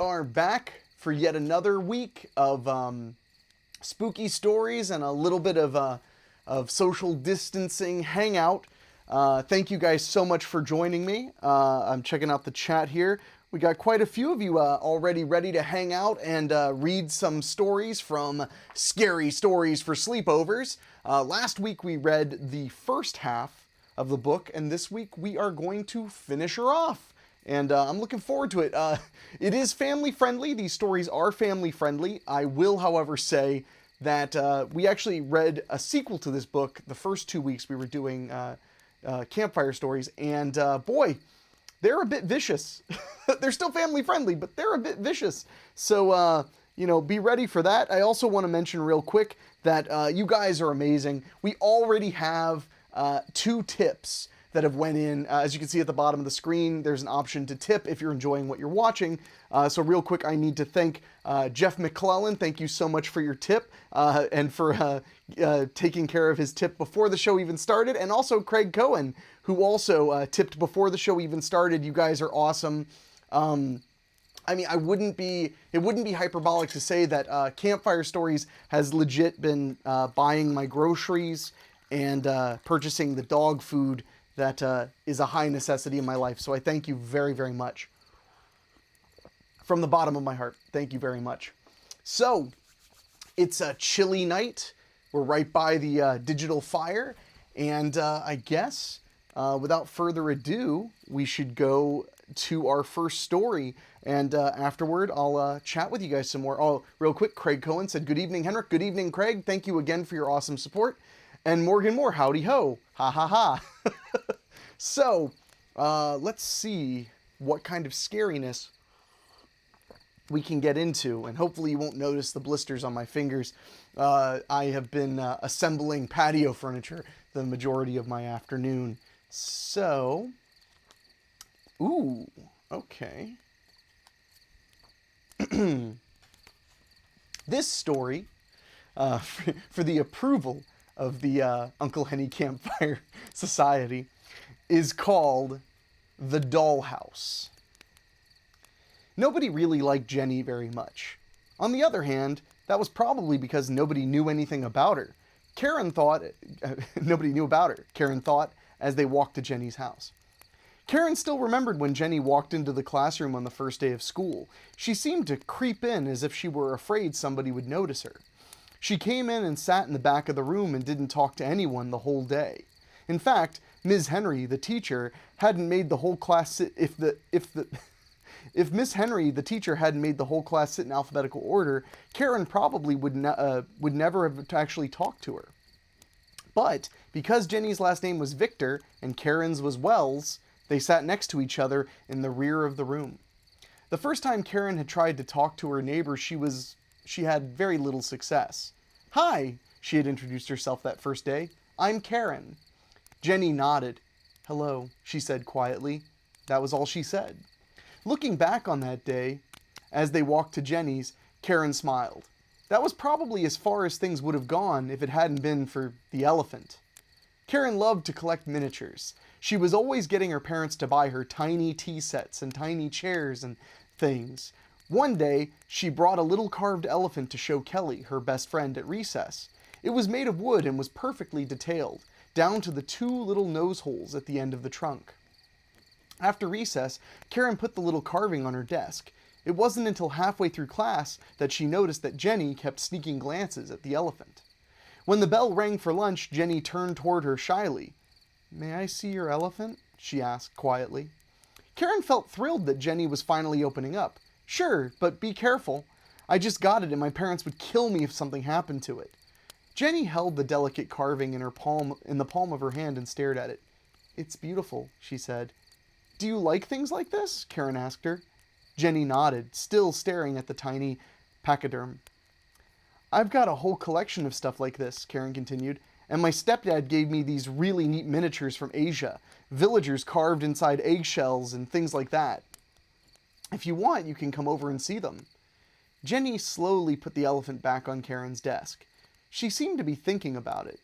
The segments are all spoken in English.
Are back for yet another week of spooky stories and a little bit of social distancing hangout. Thank you guys so much for joining me. I'm checking out the chat here. We got quite a few of you already ready to hang out and read some stories from Scary Stories for Sleepovers. Last week we read the first half of the book, and this week we are going to finish her off. And I'm looking forward to it. It is family friendly. These stories are family friendly. I will, however, say that we actually read a sequel to this book the first 2 weeks we were doing Campfire stories. And boy, they're a bit vicious. They're still family friendly, but they're a bit vicious. So, be ready for that. I also want to mention real quick that you guys are amazing. We already have 2 tips that have went in. As you can see at the bottom of the screen, there's an option to tip if you're enjoying what you're watching. So real quick, I need to thank Jeff McClellan. Thank you so much for your tip and for taking care of his tip before the show even started. And also Craig Cohen, who also tipped before the show even started. You guys are awesome. It wouldn't be hyperbolic to say that Campfire Stories has legit been buying my groceries and purchasing the dog food that is a high necessity in my life. So I thank you very, very much. From the bottom of my heart, thank you very much. So, it's a chilly night. We're right by the digital fire. And I guess, without further ado, we should go to our first story. And afterward, I'll chat with you guys some more. Oh, real quick, Craig Cohen said, "Good evening, Henrik." Good evening, Craig. Thank you again for your awesome support. And Morgan Moore, howdy ho. Ha ha ha. So, let's see what kind of scariness we can get into. And hopefully you won't notice the blisters on my fingers. I have been assembling patio furniture the majority of my afternoon. So, ooh, okay. This story, for the approval of the Uncle Henny Campfire Society, is called The Dollhouse. Nobody really liked Jenny very much. On the other hand, that was probably because nobody knew anything about her. Nobody knew about her, Karen thought, as they walked to Jenny's house. Karen still remembered when Jenny walked into the classroom on the first day of school. She seemed to creep in as if she were afraid somebody would notice her. She came in and sat in the back of the room and didn't talk to anyone the whole day. In fact, Ms. Henry, the teacher, hadn't made the whole class sit if Miss Henry, the teacher, hadn't made the whole class sit in alphabetical order, Karen probably would never have actually talked to her. But because Jenny's last name was Victor and Karen's was Wells, they sat next to each other in the rear of the room. The first time Karen had tried to talk to her neighbor, she had very little success. "Hi," she had introduced herself that first day. "I'm Karen." Jenny nodded. "Hello," she said quietly. That was all she said. Looking back on that day, as they walked to Jenny's, Karen smiled. That was probably as far as things would have gone if it hadn't been for the elephant. Karen loved to collect miniatures. She was always getting her parents to buy her tiny tea sets and tiny chairs and things. One day, she brought a little carved elephant to show Kelly, her best friend, at recess. It was made of wood and was perfectly detailed, down to the 2 little nose holes at the end of the trunk. After recess, Karen put the little carving on her desk. It wasn't until halfway through class that she noticed that Jenny kept sneaking glances at the elephant. When the bell rang for lunch, Jenny turned toward her shyly. "May I see your elephant?" she asked quietly. Karen felt thrilled that Jenny was finally opening up. "Sure, but be careful. I just got it and my parents would kill me if something happened to it." Jenny held the delicate carving in the palm of her hand and stared at it. "It's beautiful," she said. "Do you like things like this?" Karen asked her. Jenny nodded, still staring at the tiny pachyderm. "I've got a whole collection of stuff like this," Karen continued, "and my stepdad gave me these really neat miniatures from Asia, villagers carved inside eggshells and things like that. If you want, you can come over and see them." Jenny slowly put the elephant back on Karen's desk. She seemed to be thinking about it.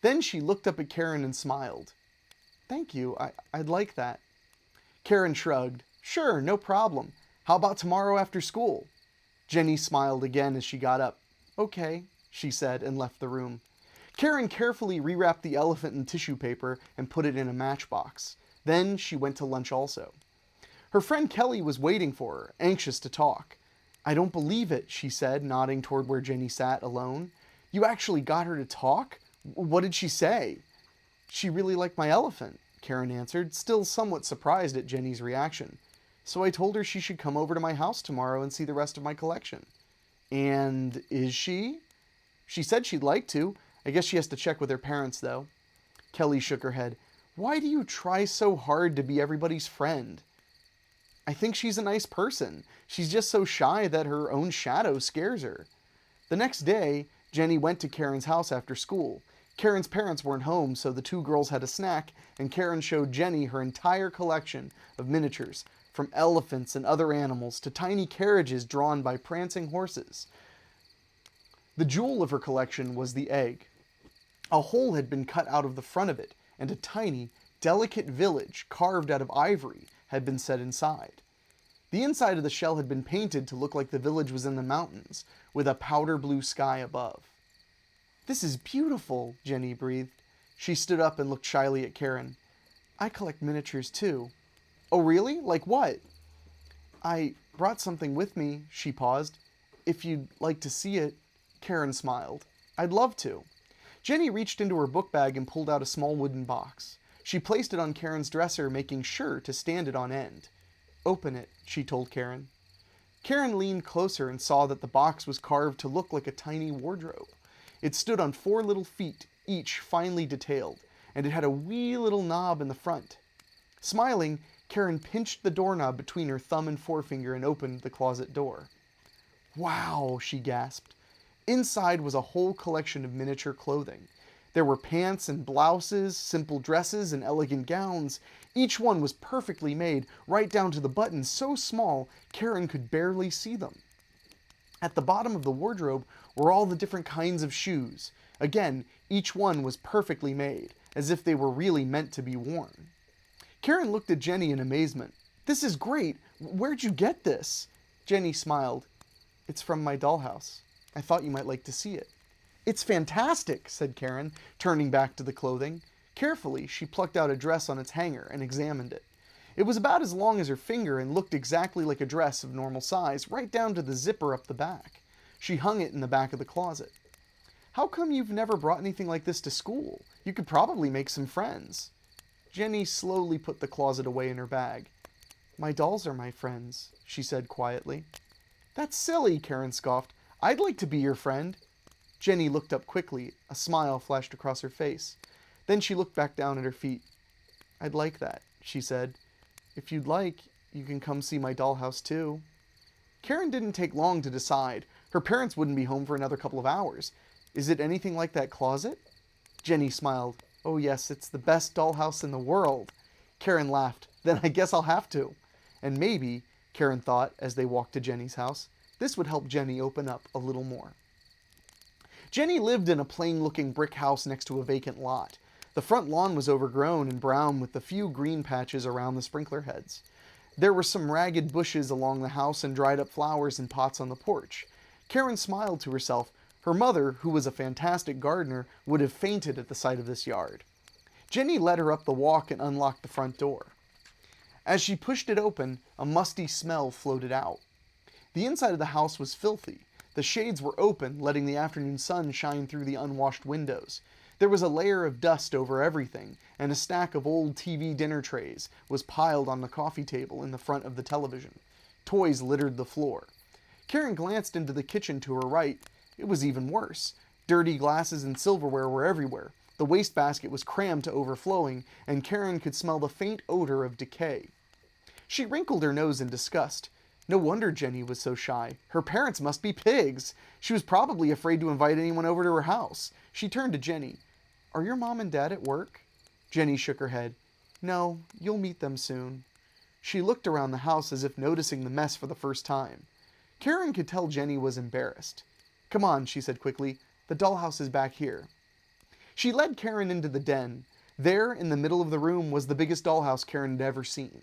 Then she looked up at Karen and smiled. "Thank you, I'd like that." Karen shrugged. "Sure, no problem. How about tomorrow after school? Jenny smiled again as she got up. Okay, she said and left the room. Karen carefully rewrapped the elephant in tissue paper and put it in a matchbox. Then she went to lunch also. Her friend Kelly was waiting for her, anxious to talk. I don't believe it, she said, nodding toward where Jenny sat alone. You actually got her to talk? What did she say? She really liked my elephant, Karen answered, still somewhat surprised at Jenny's reaction. So I told her she should come over to my house tomorrow and see the rest of my collection. And is she? She said she'd like to. I guess she has to check with her parents, though. Kelly shook her head. Why do you try so hard to be everybody's friend? I think she's a nice person. She's just so shy that her own shadow scares her. The next day, Jenny went to Karen's house after school. Karen's parents weren't home, so the two girls had a snack, and Karen showed Jenny her entire collection of miniatures, from elephants and other animals to tiny carriages drawn by prancing horses. The jewel of her collection was the egg. A hole had been cut out of the front of it, and a tiny, delicate village carved out of ivory had been set inside. The inside of the shell had been painted to look like the village was in the mountains, with a powder blue sky above. This is beautiful, Jenny breathed. She stood up and looked shyly at Karen. I collect miniatures too. Oh really? Like what? I brought something with me, she paused. If you'd like to see it, Karen smiled. I'd love to. Jenny reached into her book bag and pulled out a small wooden box. She placed it on Karen's dresser, making sure to stand it on end. Open it, she told Karen. Karen leaned closer and saw that the box was carved to look like a tiny wardrobe. It stood on 4 little feet, each finely detailed, and it had a wee little knob in the front. Smiling, Karen pinched the doorknob between her thumb and forefinger and opened the closet door. Wow, she gasped. Inside was a whole collection of miniature clothing. There were pants and blouses, simple dresses and elegant gowns. Each one was perfectly made, right down to the buttons so small Karen could barely see them. At the bottom of the wardrobe were all the different kinds of shoes. Again, each one was perfectly made, as if they were really meant to be worn. Karen looked at Jenny in amazement. This is great! Where'd you get this? Jenny smiled. It's from my dollhouse. I thought you might like to see it. It's fantastic, said Karen, turning back to the clothing. Carefully, she plucked out a dress on its hanger and examined it. It was about as long as her finger and looked exactly like a dress of normal size, right down to the zipper up the back. She hung it in the back of the closet. How come you've never brought anything like this to school? You could probably make some friends. Jenny slowly put the closet away in her bag. My dolls are my friends, she said quietly. That's silly, Karen scoffed. I'd like to be your friend. Jenny looked up quickly. A smile flashed across her face. Then she looked back down at her feet. I'd like that, she said. If you'd like, you can come see my dollhouse too. Karen didn't take long to decide. Her parents wouldn't be home for another couple of hours. Is it anything like that closet? Jenny smiled. Oh yes, it's the best dollhouse in the world. Karen laughed. Then I guess I'll have to. And maybe, Karen thought as they walked to Jenny's house, this would help Jenny open up a little more. Jenny lived in a plain-looking brick house next to a vacant lot. The front lawn was overgrown and brown with a few green patches around the sprinkler heads. There were some ragged bushes along the house and dried-up flowers in pots on the porch. Karen smiled to herself. Her mother, who was a fantastic gardener, would have fainted at the sight of this yard. Jenny led her up the walk and unlocked the front door. As she pushed it open, a musty smell floated out. The inside of the house was filthy. The shades were open, letting the afternoon sun shine through the unwashed windows. There was a layer of dust over everything, and a stack of old TV dinner trays was piled on the coffee table in the front of the television. Toys littered the floor. Karen glanced into the kitchen to her right. It was even worse. Dirty glasses and silverware were everywhere. The wastebasket was crammed to overflowing, and Karen could smell the faint odor of decay. She wrinkled her nose in disgust. No wonder Jenny was so shy. Her parents must be pigs. She was probably afraid to invite anyone over to her house. She turned to Jenny. Are your mom and dad at work? Jenny shook her head. No, you'll meet them soon. She looked around the house as if noticing the mess for the first time. Karen could tell Jenny was embarrassed. Come on, she said quickly. The dollhouse is back here. She led Karen into the den. There, in the middle of the room, was the biggest dollhouse Karen had ever seen.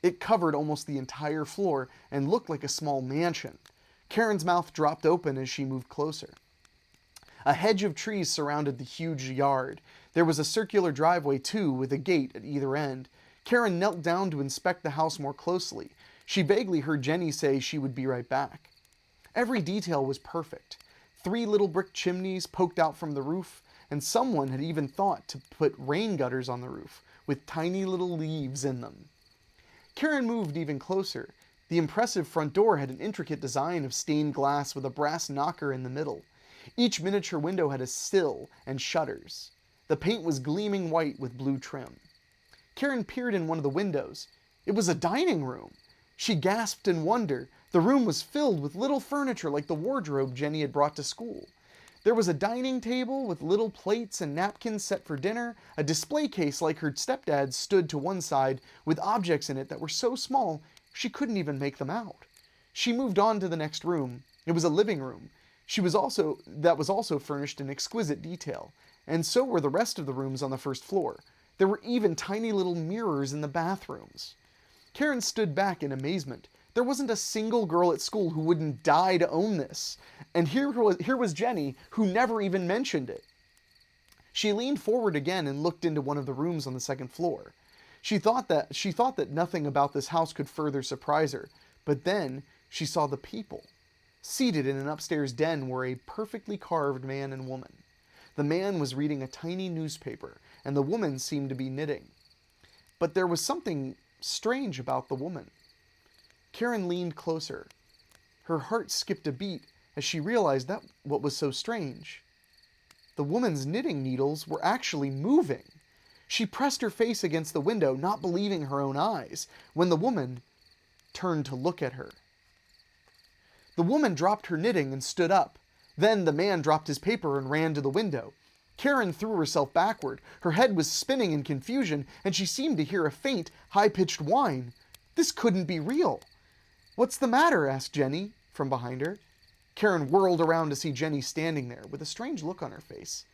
It covered almost the entire floor and looked like a small mansion. Karen's mouth dropped open as she moved closer. A hedge of trees surrounded the huge yard. There was a circular driveway, too, with a gate at either end. Karen knelt down to inspect the house more closely. She vaguely heard Jenny say she would be right back. Every detail was perfect. 3 little brick chimneys poked out from the roof, and someone had even thought to put rain gutters on the roof, with tiny little leaves in them. Karen moved even closer. The impressive front door had an intricate design of stained glass with a brass knocker in the middle. Each miniature window had a sill and shutters. The paint was gleaming white with blue trim. Karen peered in one of the windows. It was a dining room. She gasped in wonder. The room was filled with little furniture like the wardrobe Jenny had brought to school. There was a dining table with little plates and napkins set for dinner. A display case like her stepdad's stood to one side with objects in it that were so small she couldn't even make them out. She moved on to the next room. It was a living room. That was also furnished in exquisite detail, and so were the rest of the rooms on the first floor. There were even tiny little mirrors in the bathrooms. Karen stood back in amazement. There wasn't a single girl at school who wouldn't die to own this. And here was Jenny, who never even mentioned it. She leaned forward again and looked into one of the rooms on the second floor. She thought that nothing about this house could further surprise her, but then she saw the people. Seated in an upstairs den were a perfectly carved man and woman. The man was reading a tiny newspaper, and the woman seemed to be knitting. But there was something strange about the woman. Karen leaned closer. Her heart skipped a beat as she realized that what was so strange. The woman's knitting needles were actually moving. She pressed her face against the window, not believing her own eyes, when the woman turned to look at her. The woman dropped her knitting and stood up. Then the man dropped his paper and ran to the window. Karen threw herself backward. Her head was spinning in confusion, and she seemed to hear a faint, high-pitched whine. This couldn't be real. "What's the matter?" asked Jenny from behind her. Karen whirled around to see Jenny standing there with a strange look on her face.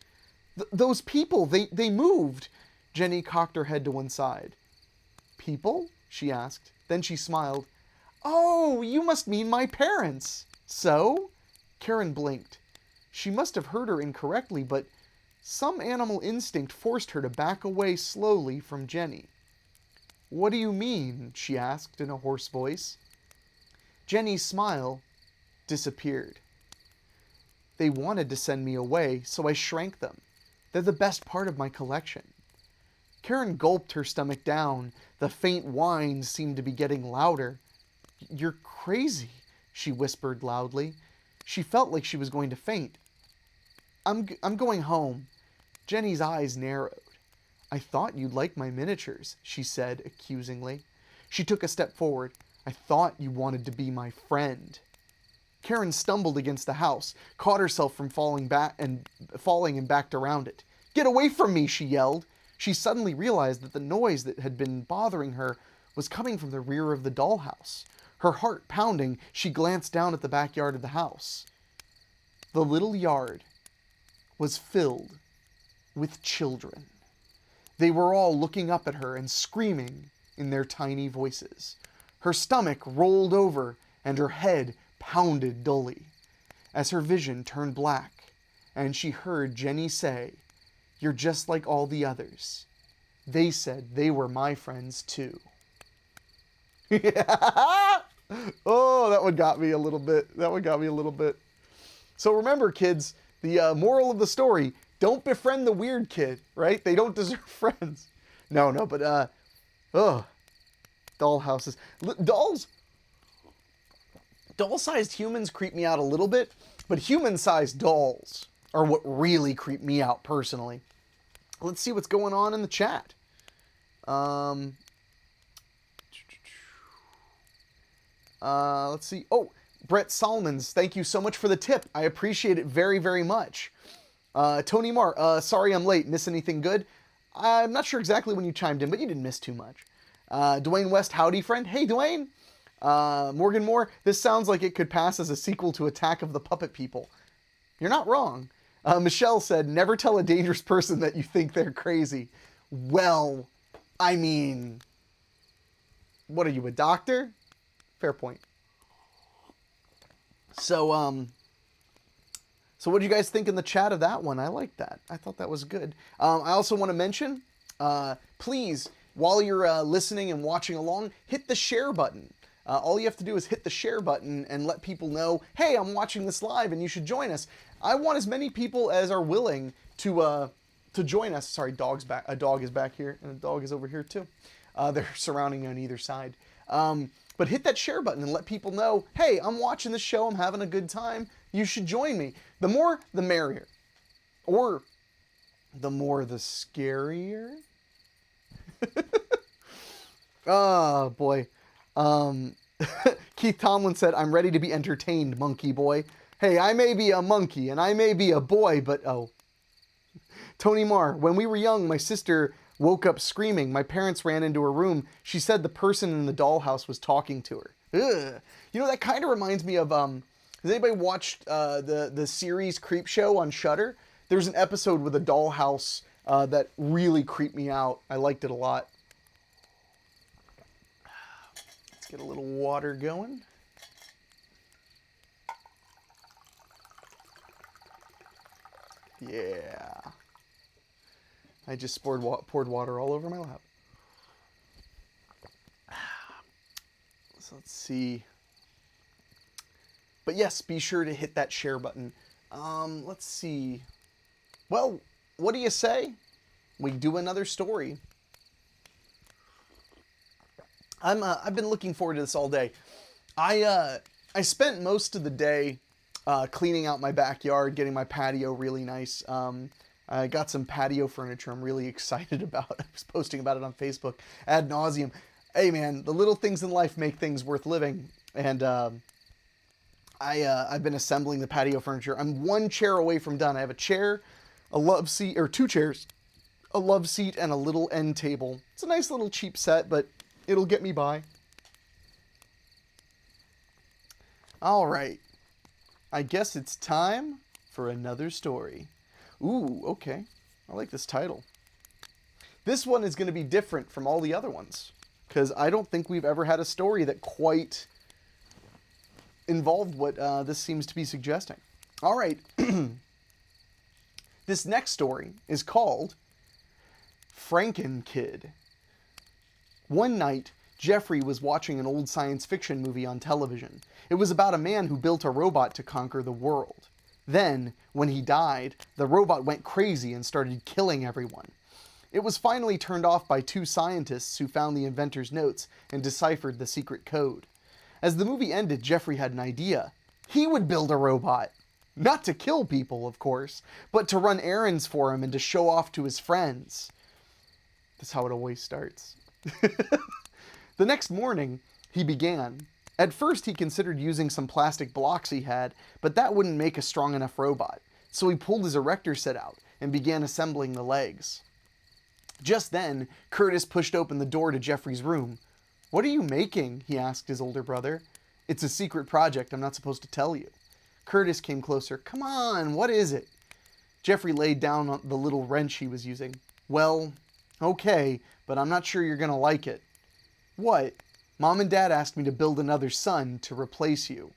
Those people, they moved." Jenny cocked her head to one side. "People?" she asked. Then she smiled. "Oh, you must mean my parents." "So?" Karen blinked. She must have heard her incorrectly, but some animal instinct forced her to back away slowly from Jenny. "What do you mean?" she asked in a hoarse voice. Jenny's smile disappeared. "They wanted to send me away, so I shrank them. They're the best part of my collection." Karen gulped her stomach down. The faint whines seemed to be getting louder. "You're crazy," she whispered loudly. She felt like she was going to faint. I'm going home." Jenny's eyes narrowed. "I thought you'd like my miniatures," she said accusingly. She took a step forward. "I thought you wanted to be my friend." Karen stumbled against the house, caught herself from falling and backed around it. "Get away from me," she yelled. She suddenly realized that the noise that had been bothering her was coming from the rear of the dollhouse. Her heart pounding, she glanced down at the backyard of the house. The little yard was filled with children. They were all looking up at her and screaming in their tiny voices. Her stomach rolled over and her head pounded dully as her vision turned black and she heard Jenny say, "You're just like all the others. They said they were my friends too." Oh, that one got me a little bit. So remember, kids, the moral of the story, don't befriend the weird kid, right? They don't deserve friends. No, but, dollhouses. Doll-sized humans creep me out a little bit, but human-sized dolls are what really creep me out personally. Let's see what's going on in the chat. Let's see. Oh, Brett Solomons, thank you so much for the tip. I appreciate it very, very much. Tony Marr, sorry I'm late. Miss anything good? I'm not sure exactly when you chimed in, but you didn't miss too much. Dwayne West, howdy friend. Hey, Dwayne. Morgan Moore, this sounds like it could pass as a sequel to Attack of the Puppet People. You're not wrong. Michelle said, never tell a dangerous person that you think they're crazy. Well, I mean, What are you, a doctor? Fair point. So what do you guys think in the chat of that one? I like that. I thought that was good. I also want to mention, please, while you're listening and watching along, hit the share button. All you have to do is hit the share button and let people know, hey, I'm watching this live and you should join us. I want as many people as are willing to join us. Sorry, dog's back. A dog is back here and a dog is over here too. They're surrounding me on either side. But hit that share button and let people know, hey, I'm watching this show. I'm having a good time. You should join me. The more, the merrier. Or the more, the scarier. Oh, boy. Keith Tomlin said, I'm ready to be entertained, monkey boy. Hey, I may be a monkey and I may be a boy, but oh. Tony Marr, when we were young, my sister woke up screaming. My parents ran into her room. She said the person in the dollhouse was talking to her. Ugh. You know, that kind of reminds me of, has anybody watched the series Creep Show on Shudder? There's an episode with a dollhouse that really creeped me out. I liked it a lot. Let's get a little water going. Yeah. I just poured water all over my lap. So let's see. But yes, be sure to hit that share button. Let's see. Well, what do you say? We do another story. I've been looking forward to this all day. I spent most of the day cleaning out my backyard, getting my patio really nice. I got some patio furniture I'm really excited about. I was posting about it on Facebook ad nauseum. Hey man, the little things in life make things worth living. And I've been assembling the patio furniture. I'm one chair away from done. I have a chair, a love seat, or two chairs, a love seat, and a little end table. It's a nice little cheap set, but it'll get me by. All right. I guess it's time for another story. Ooh, okay. I like this title. This one is going to be different from all the other ones, because I don't think we've ever had a story that quite involved what this seems to be suggesting. All right. This next story is called Frankenkid. One night, Jeffrey was watching an old science fiction movie on television. It was about a man who built a robot to conquer the world. Then, when he died, the robot went crazy and started killing everyone. It was finally turned off by two scientists who found the inventor's notes and deciphered the secret code. As the movie ended, Jeffrey had an idea. He would build a robot. Not to kill people, of course, but to run errands for him and to show off to his friends. That's how it always starts. The next morning, he began. At first, he considered using some plastic blocks he had, but that wouldn't make a strong enough robot. So he pulled his erector set out and began assembling the legs. Just then, Curtis pushed open the door to Jeffrey's room. "What are you making?" he asked his older brother. "It's a secret project. I'm not supposed to tell you." Curtis came closer. "Come on, what is it?" Jeffrey laid down on the little wrench he was using. "Well, okay, but I'm not sure you're going to like it." "What?" "Mom and Dad asked me to build another son to replace you."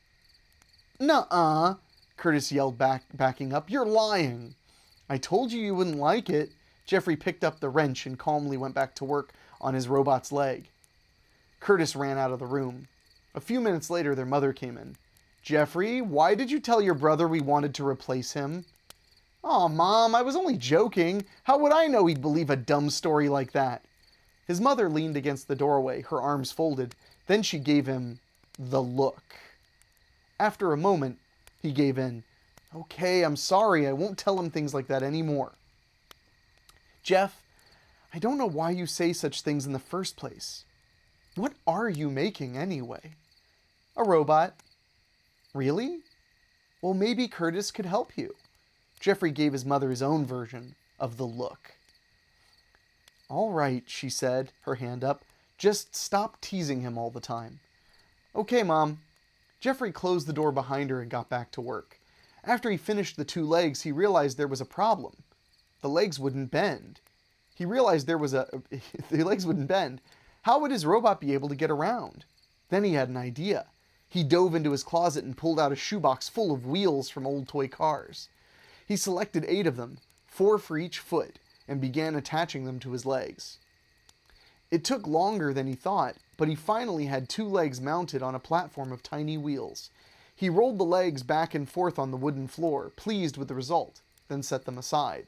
"Nuh-uh," Curtis yelled back, backing up. "You're lying." "I told you you wouldn't like it." Jeffrey picked up the wrench and calmly went back to work on his robot's leg. Curtis ran out of the room. A few minutes later, their mother came in. "Jeffrey, why did you tell your brother we wanted to replace him?" "Aw, Mom, I was only joking. How would I know he'd believe a dumb story like that?" His mother leaned against the doorway, her arms folded. Then she gave him the look. After a moment, he gave in. "Okay, I'm sorry. I won't tell him things like that anymore." "Jeff, I don't know why you say such things in the first place. What are you making anyway?" "A robot." "Really? Well, maybe Curtis could help you." Jeffrey gave his mother his own version of the look. "All right," she said, her hand up. "Just stop teasing him all the time." "Okay, Mom." Jeffrey closed the door behind her and got back to work. After he finished the two legs, he realized there was a problem. The legs wouldn't bend. The legs wouldn't bend. How would his robot be able to get around? Then he had an idea. He dove into his closet and pulled out a shoebox full of wheels from old toy cars. He selected 8 of them, 4 for each foot, and began attaching them to his legs. It took longer than he thought, but he finally had 2 legs mounted on a platform of tiny wheels. He rolled the legs back and forth on the wooden floor, pleased with the result, then set them aside.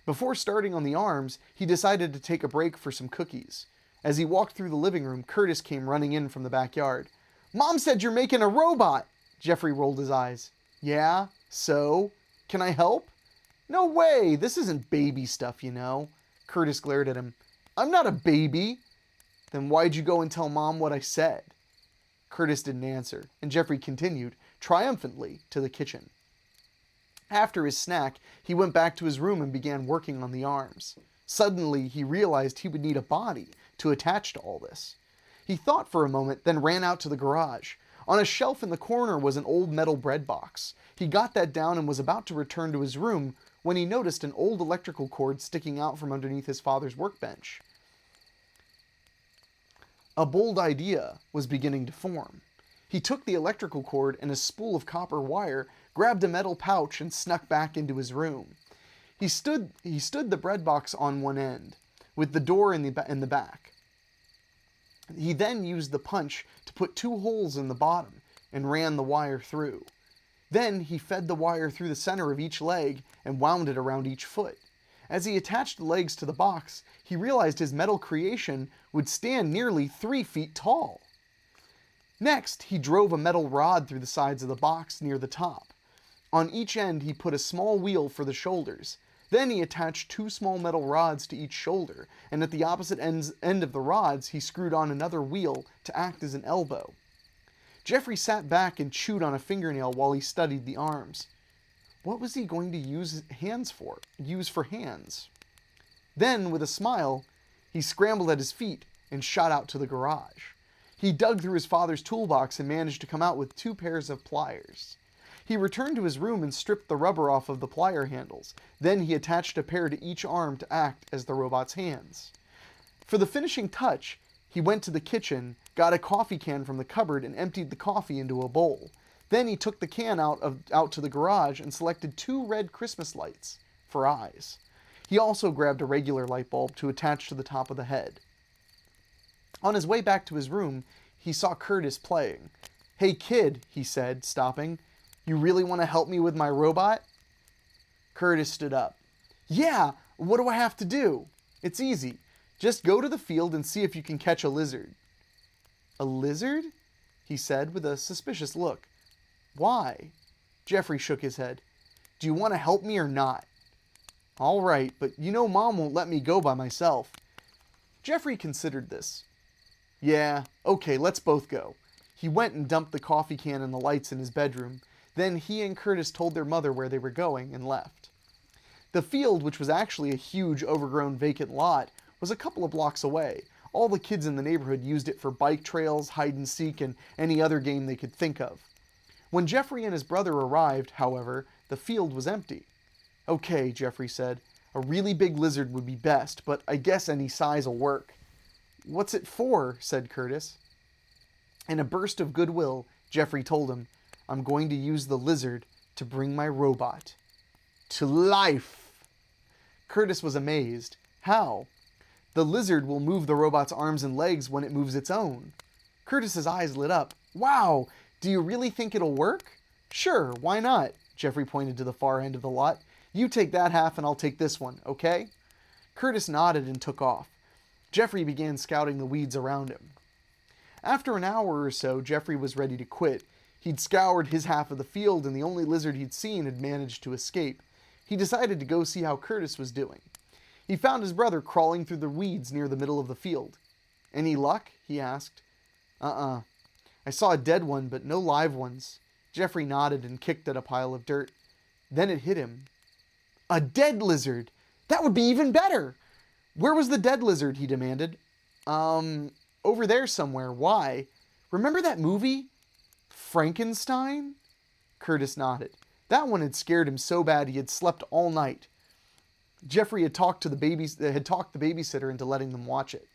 Before starting on the arms, he decided to take a break for some cookies. As he walked through the living room, Curtis came running in from the backyard. "Mom said you're making a robot!" Jeffrey rolled his eyes. "Yeah? So? Can I help?" "No way! This isn't baby stuff, you know." Curtis glared at him. "I'm not a baby." "Then why'd you go and tell Mom what I said?" Curtis didn't answer, and Jeffrey continued, triumphantly, to the kitchen. After his snack, he went back to his room and began working on the arms. Suddenly, he realized he would need a body to attach to all this. He thought for a moment, then ran out to the garage. On a shelf in the corner was an old metal bread box. He got that down and was about to return to his room when he noticed an old electrical cord sticking out from underneath his father's workbench. A bold idea was beginning to form. He took the electrical cord and a spool of copper wire, grabbed a metal pouch, and snuck back into his room. He stood the bread box on one end, with the door in the back. He then used the punch to put 2 holes in the bottom and ran the wire through. Then he fed the wire through the center of each leg and wound it around each foot. As he attached the legs to the box, he realized his metal creation would stand nearly 3 feet tall. Next, he drove a metal rod through the sides of the box near the top. On each end, he put a small wheel for the shoulders. Then he attached 2 small metal rods to each shoulder, and at the opposite end of the rods, he screwed on another wheel to act as an elbow. Jeffrey sat back and chewed on a fingernail while he studied the arms. What was he going to use for hands? Then, with a smile, he scrambled at his feet and shot out to the garage. He dug through his father's toolbox and managed to come out with 2 pairs of pliers. He returned to his room and stripped the rubber off of the plier handles. Then he attached a pair to each arm to act as the robot's hands. For the finishing touch, he went to the kitchen, got a coffee can from the cupboard, and emptied the coffee into a bowl. Then he took the can out to the garage and selected 2 red Christmas lights for eyes. He also grabbed a regular light bulb to attach to the top of the head. On his way back to his room, he saw Curtis playing. "Hey kid," he said, stopping. "You really want to help me with my robot?" Curtis stood up. "Yeah, what do I have to do?" "It's easy. Just go to the field and see if you can catch a lizard." "A lizard?" he said with a suspicious look. "Why?" Jeffrey shook his head. "Do you want to help me or not?" "All right, but you know Mom won't let me go by myself." Jeffrey considered this. "Yeah, okay, let's both go." He went and dumped the coffee can and the lights in his bedroom. Then he and Curtis told their mother where they were going and left. The field, which was actually a huge overgrown vacant lot, was a couple of blocks away. All the kids in the neighborhood used it for bike trails, hide and seek, and any other game they could think of. When Jeffrey and his brother arrived, however, the field was empty. "Okay," Jeffrey said, "a really big lizard would be best, but I guess any size'll work." "What's it for?" said Curtis. In a burst of goodwill, Jeffrey told him, "I'm going to use the lizard to bring my robot to life." Curtis was amazed. "How?" "The lizard will move the robot's arms and legs when it moves its own." Curtis's eyes lit up. "Wow, do you really think it'll work?" "Sure, why not?" Jeffrey pointed to the far end of the lot. "You take that half and I'll take this one, okay?" Curtis nodded and took off. Jeffrey began scouting the weeds around him. After an hour or so, Jeffrey was ready to quit. He'd scoured his half of the field, and the only lizard he'd seen had managed to escape. He decided to go see how Curtis was doing. He found his brother crawling through the weeds near the middle of the field. "Any luck?" he asked. I saw a dead one, but no live ones." Jeffrey nodded and kicked at a pile of dirt. Then it hit him. "A dead lizard! That would be even better!" "Where was the dead lizard?" he demanded. Over there somewhere. Why? Remember that movie? Frankenstein?" Curtis nodded. That one had scared him so bad he had slept all night. Jeffrey had talked the babysitter into letting them watch it.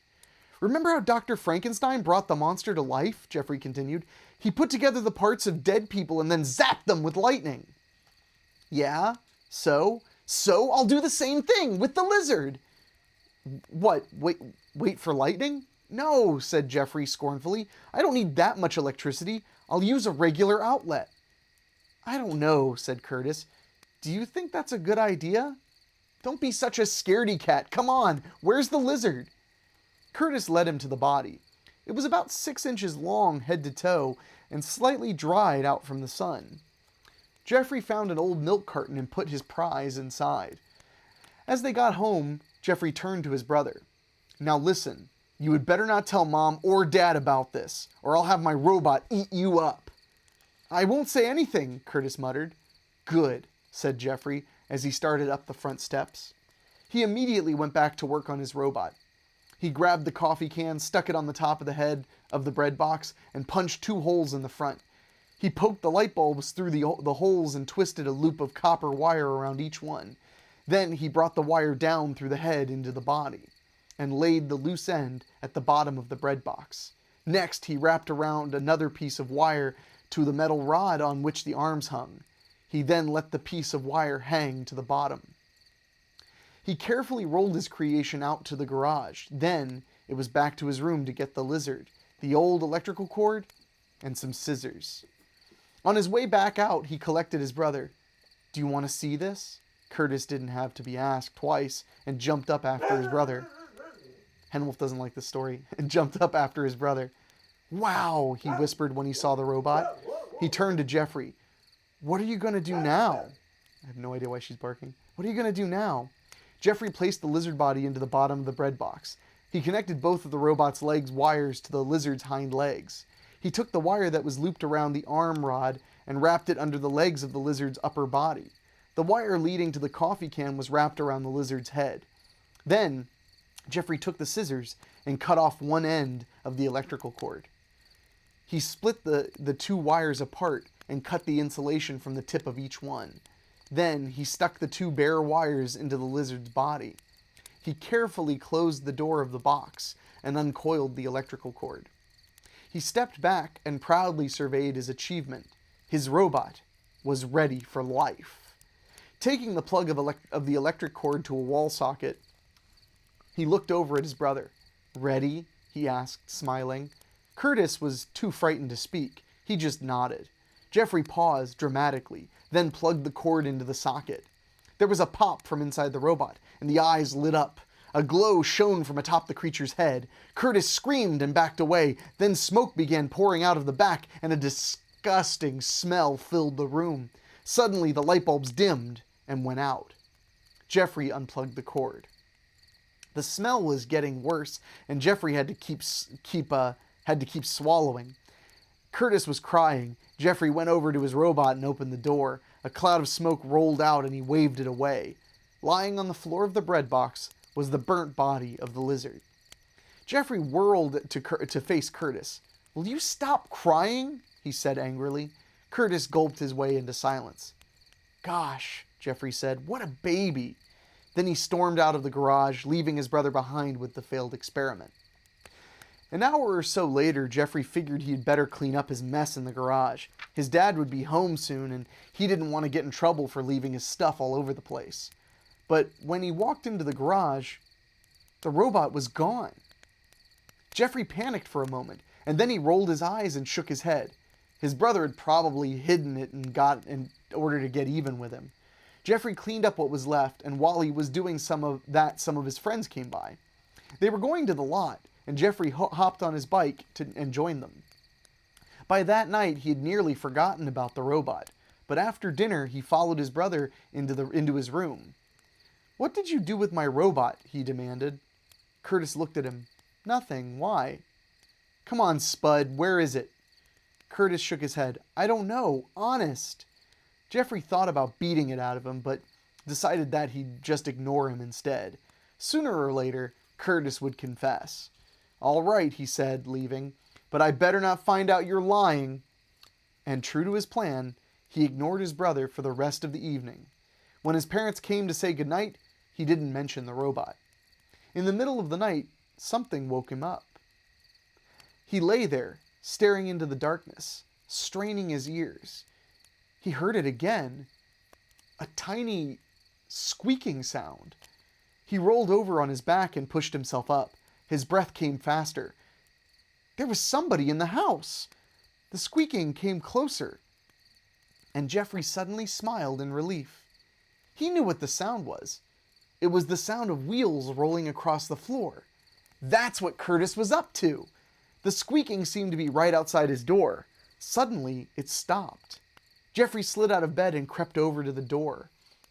Remember how Dr. Frankenstein brought the monster to life? Jeffrey continued. He put together the parts of dead people and then zapped them with lightning. Yeah, so I'll do the same thing with the lizard. What, wait for lightning? No, said Jeffrey scornfully. I don't need that much electricity. I'll use a regular outlet. I don't know, said Curtis. Do you think that's a good idea? Don't be such a scaredy cat. Come on, where's the lizard? Curtis led him to the body. It was about 6 inches long, head to toe, and slightly dried out from the sun. Jeffrey found an old milk carton and put his prize inside. As they got home, Jeffrey turned to his brother. Now listen, you had better not tell Mom or Dad about this, or I'll have my robot eat you up. I won't say anything, Curtis muttered. Good, said Jeffrey as he started up the front steps. He immediately went back to work on his robot. He grabbed the coffee can, stuck it on the top of the head of the bread box, and punched 2 holes in the front. He poked the light bulbs through the holes and twisted a loop of copper wire around each one. Then he brought the wire down through the head into the body and laid the loose end at the bottom of the bread box. Next, he wrapped around another piece of wire to the metal rod on which the arms hung. He then let the piece of wire hang to the bottom. He carefully rolled his creation out to the garage. Then it was back to his room to get the lizard, the old electrical cord, and some scissors. On his way back out, he collected his brother. Do you want to see this? Curtis didn't have to be asked twice and jumped up after his brother. Henwolf doesn't like this story and jumped up after his brother. Wow, he whispered when he saw the robot. He turned to Jeffrey. What are you going to do now? I have no idea why she's barking. What are you going to do now? Jeffrey placed the lizard body into the bottom of the bread box. He connected both of the robot's legs wires to the lizard's hind legs. He took the wire that was looped around the arm rod and wrapped it under the legs of the lizard's upper body. The wire leading to the coffee can was wrapped around the lizard's head. Then, Jeffrey took the scissors and cut off one end of the electrical cord. He split the 2 wires apart and cut the insulation from the tip of each one. Then he stuck the 2 bare wires into the lizard's body. He carefully closed the door of the box and uncoiled the electrical cord. He stepped back and proudly surveyed his achievement. His robot was ready for life. Taking the plug of the electric cord to a wall socket, he looked over at his brother. Ready? He asked, smiling. Curtis was too frightened to speak. He just nodded. Jeffrey paused dramatically, then plugged the cord into the socket. There was a pop from inside the robot, and the eyes lit up. A glow shone from atop the creature's head. Curtis screamed and backed away. Then smoke began pouring out of the back, and a disgusting smell filled the room. Suddenly, the light bulbs dimmed and went out. Jeffrey unplugged the cord. The smell was getting worse, and Jeffrey had to keep swallowing. Curtis was crying. Jeffrey went over to his robot and opened the door. A cloud of smoke rolled out, and he waved it away. Lying on the floor of the bread box was the burnt body of the lizard. Jeffrey whirled to face Curtis. Will you stop crying? He said angrily. Curtis gulped his way into silence. Gosh, Jeffrey said, what a baby. Then he stormed out of the garage, leaving his brother behind with the failed experiment. An hour or so later, Jeffrey figured he'd better clean up his mess in the garage. His dad would be home soon, and he didn't want to get in trouble for leaving his stuff all over the place. But when he walked into the garage, the robot was gone. Jeffrey panicked for a moment, and then he rolled his eyes and shook his head. His brother had probably hidden it in order to get even with him. Jeffrey cleaned up what was left, and while he was doing some of his friends came by. They were going to the lot, and Jeffrey hopped on his bike and joined them. By that night, he had nearly forgotten about the robot, but after dinner, he followed his brother into his room. What did you do with my robot? He demanded. Curtis looked at him. Nothing. Why? Come on, Spud. Where is it? Curtis shook his head. I don't know. Honest. Jeffrey thought about beating it out of him, but decided that he'd just ignore him instead. Sooner or later, Curtis would confess. All right, he said, leaving, but I better not find out you're lying. And true to his plan, he ignored his brother for the rest of the evening. When his parents came to say goodnight, he didn't mention the robot. In the middle of the night, something woke him up. He lay there, staring into the darkness, straining his ears. He heard it again, a tiny squeaking sound. He rolled over on his back and pushed himself up. His breath came faster. There was somebody in the house. The squeaking came closer, and Jeffrey suddenly smiled in relief. He knew what the sound was. It was the sound of wheels rolling across the floor. That's what Curtis was up to. The squeaking seemed to be right outside his door. Suddenly, it stopped. Jeffrey slid out of bed and crept over to the door.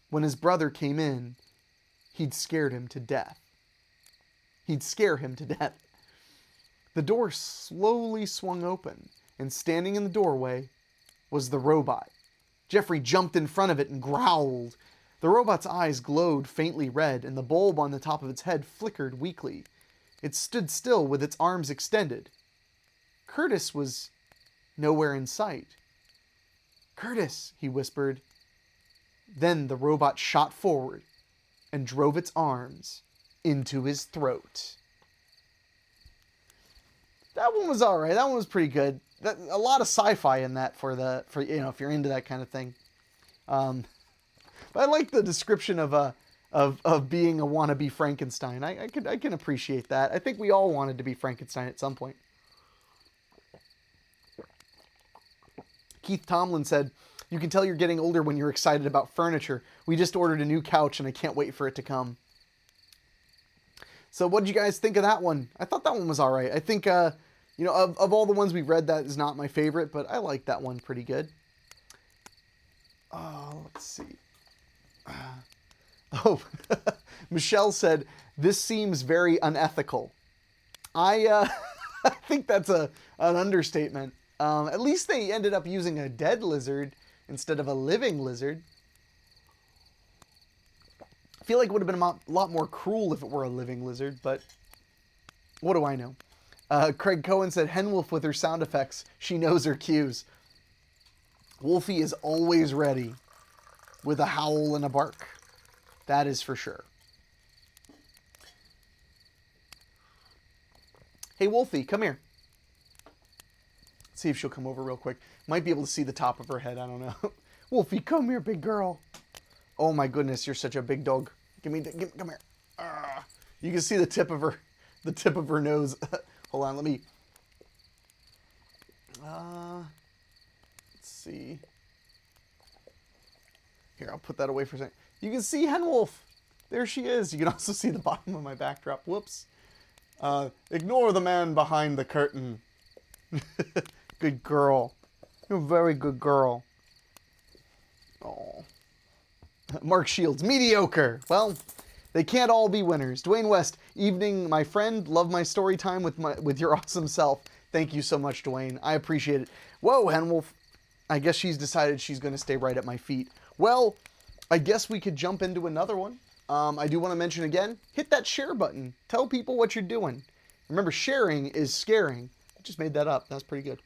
When his brother came in, he'd scared him to death. He'd scare him to death. The door slowly swung open, and standing in the doorway was the robot. Jeffrey jumped in front of it and growled. The robot's eyes glowed faintly red, and the bulb on the top of its head flickered weakly. It stood still with its arms extended. Curtis was nowhere in sight. "Curtis," he whispered. Then the robot shot forward and drove its arms into his throat. That one was all right. That one was pretty good. A lot of sci-fi in that for if you're into that kind of thing. But I like the description of being a wannabe Frankenstein. I can appreciate that. I think we all wanted to be Frankenstein at some point. Keith Tomlin said, "You can tell you're getting older when you're excited about furniture. We just ordered a new couch and I can't wait for it to come." So what did you guys think of that one? I thought that one was all right. I think, of all the ones we've read, that is not my favorite, but I like that one pretty good. Let's see. Michelle said, "This seems very unethical." I think that's an understatement. At least they ended up using a dead lizard instead of a living lizard. I feel like it would have been a lot more cruel if it were a living lizard, but what do I know? Craig Cohen said, "Henwolf with her sound effects. She knows her cues." Wolfie is always ready with a howl and a bark. That is for sure. Hey, Wolfie, come here. Let's see if she'll come over real quick. Might be able to see the top of her head. I don't know. Wolfie, come here, big girl. Oh my goodness, you're such a big dog. Come here. You can see the tip of her nose. Hold on, let me. Let's see. Here, I'll put that away for a second. You can see Henwolf. There she is. You can also see the bottom of my backdrop. Whoops. Ignore the man behind the curtain. Good girl. You're a very good girl. Oh. Mark Shields, mediocre. Well, they can't all be winners. Dwayne West, evening, my friend. Love my story time with your awesome self. Thank you so much, Dwayne. I appreciate it. Whoa, Henwolf. I guess she's decided she's going to stay right at my feet. Well, I guess we could jump into another one. I do want to mention again, hit that share button. Tell people what you're doing. Remember, sharing is scaring. I just made that up. That's pretty good.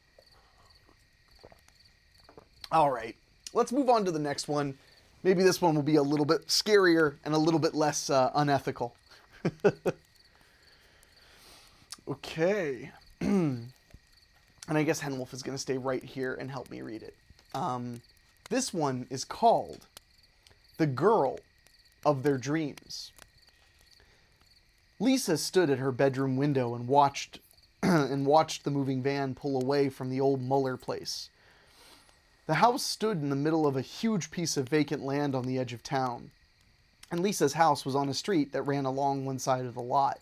All right, let's move on to the next one. Maybe this one will be a little bit scarier and a little bit less unethical. Okay. And I guess Henwolf is going to stay right here and help me read it. This one is called The Girl of Their Dreams. Lisa stood at her bedroom window and watched the moving van pull away from the old Muller place. The house stood in the middle of a huge piece of vacant land on the edge of town, and Lisa's house was on a street that ran along one side of the lot.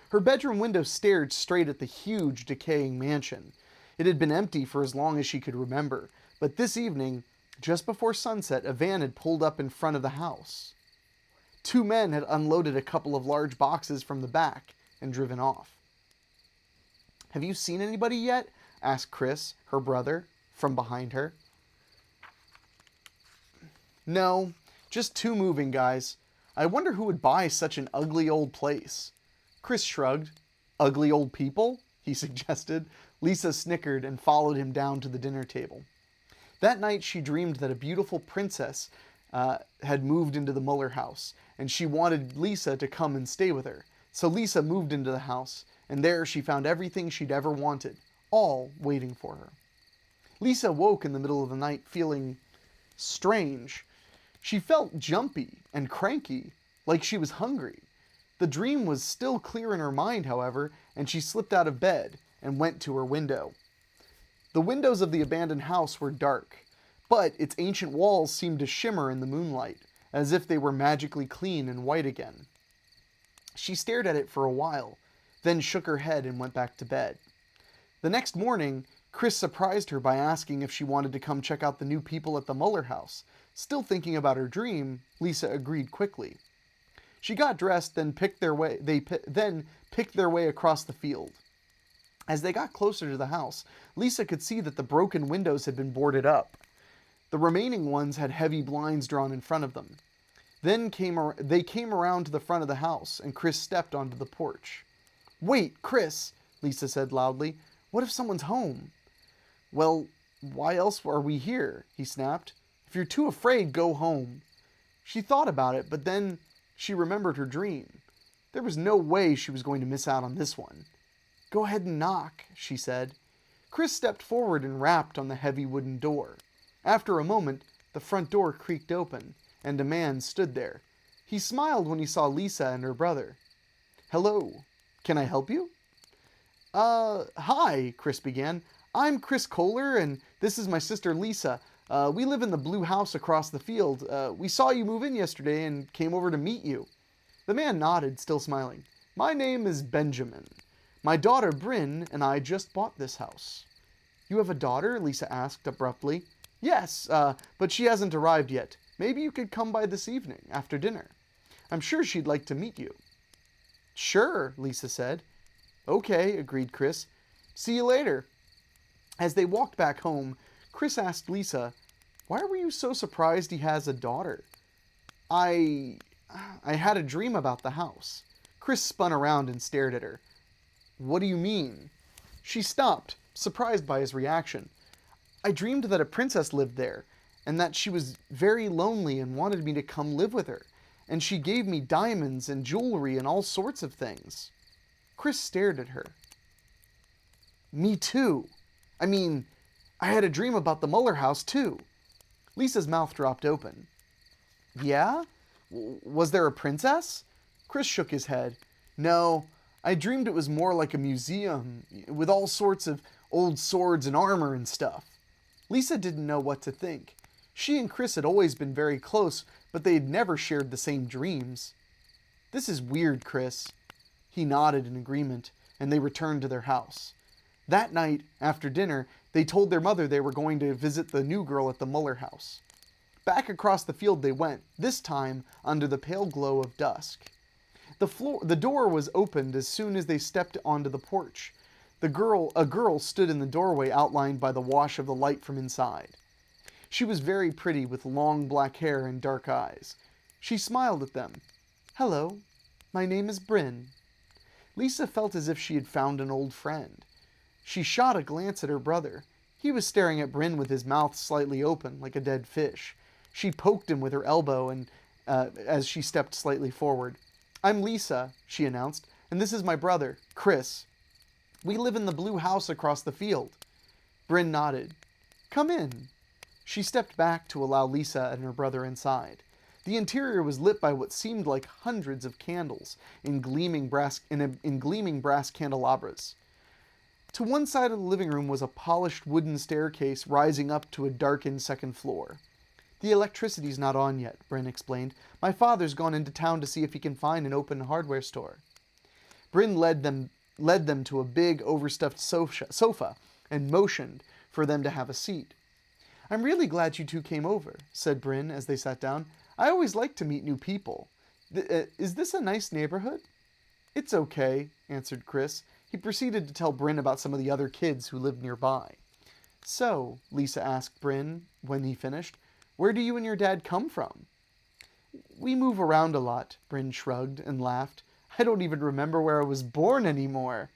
Her bedroom window stared straight at the huge, decaying mansion. It had been empty for as long as she could remember, but this evening, just before sunset, a van had pulled up in front of the house. Two men had unloaded a couple of large boxes from the back and driven off. "Have you seen anybody yet?" asked Chris, her brother, from behind her. "No, just two moving guys. I wonder who would buy such an ugly old place." Chris shrugged. "Ugly old people?" he suggested. Lisa snickered and followed him down to the dinner table. That night she dreamed that a beautiful princess had moved into the Muller house, and she wanted Lisa to come and stay with her. So Lisa moved into the house, and there she found everything she'd ever wanted, all waiting for her. Lisa woke in the middle of the night feeling strange. She felt jumpy and cranky, like she was hungry. The dream was still clear in her mind, however, and she slipped out of bed and went to her window. The windows of the abandoned house were dark, but its ancient walls seemed to shimmer in the moonlight, as if they were magically clean and white again. She stared at it for a while, then shook her head and went back to bed. The next morning, Chris surprised her by asking if she wanted to come check out the new people at the Muller house. Still thinking about her dream, Lisa agreed quickly. She got dressed, then picked their way across the field. As they got closer to the house, Lisa could see that the broken windows had been boarded up. The remaining ones had heavy blinds drawn in front of them. Then they came around to the front of the house, and Chris stepped onto the porch. "Wait, Chris," Lisa said loudly. "What if someone's home?" "Well, why else are we here?" he snapped. "If you're too afraid, go home." She thought about it, but then she remembered her dream. There was no way she was going to miss out on this one. "Go ahead and knock," she said. Chris stepped forward and rapped on the heavy wooden door. After a moment, the front door creaked open, and a man stood there. He smiled when he saw Lisa and her brother. "Hello, can I help you?" Hi," Chris began. "I'm Chris Kohler, and this is my sister Lisa. We live in the blue house across the field. We saw you move in yesterday and came over to meet you." The man nodded, still smiling. "My name is Benjamin. My daughter Bryn and I just bought this house." "You have a daughter?" Lisa asked abruptly. "Yes, but she hasn't arrived yet. Maybe you could come by this evening, after dinner. I'm sure she'd like to meet you." "Sure," Lisa said. "Okay," agreed Chris. "See you later." As they walked back home, Chris asked Lisa, "Why were you so surprised he has a daughter?" I had a dream about the house." Chris spun around and stared at her. "What do you mean?" She stopped, surprised by his reaction. "I dreamed that a princess lived there, and that she was very lonely and wanted me to come live with her, and she gave me diamonds and jewelry and all sorts of things." Chris stared at her. "Me too. I mean, I had a dream about the Muller house too." Lisa's mouth dropped open. "Yeah? Was there a princess?" Chris shook his head. "No, I dreamed it was more like a museum, with all sorts of old swords and armor and stuff." Lisa didn't know what to think. She and Chris had always been very close, but they had never shared the same dreams. "This is weird, Chris." He nodded in agreement, and they returned to their house. That night, after dinner, they told their mother they were going to visit the new girl at the Muller house. Back across the field they went, this time under the pale glow of dusk. The door was opened as soon as they stepped onto the porch. A girl stood in the doorway outlined by the wash of the light from inside. She was very pretty with long black hair and dark eyes. She smiled at them. "Hello, my name is Bryn." Lisa felt as if she had found an old friend. She shot a glance at her brother. He was staring at Bryn with his mouth slightly open, like a dead fish. She poked him with her elbow as she stepped slightly forward. "I'm Lisa," she announced, "and this is my brother, Chris. We live in the blue house across the field." Bryn nodded. "Come in." She stepped back to allow Lisa and her brother inside. The interior was lit by what seemed like hundreds of candles in gleaming brass candelabras. To one side of the living room was a polished wooden staircase rising up to a darkened second floor. "The electricity's not on yet," Bryn explained. "My father's gone into town to see if he can find an open hardware store." Bryn led them to a big overstuffed sofa and motioned for them to have a seat. "I'm really glad you two came over," said Bryn as they sat down. "I always like to meet new people. Is this a nice neighborhood?" "It's okay," answered Chris. He proceeded to tell Bryn about some of the other kids who lived nearby. "So," Lisa asked Bryn when he finished, "where do you and your dad come from?" "We move around a lot," Bryn shrugged and laughed. "I don't even remember where I was born anymore."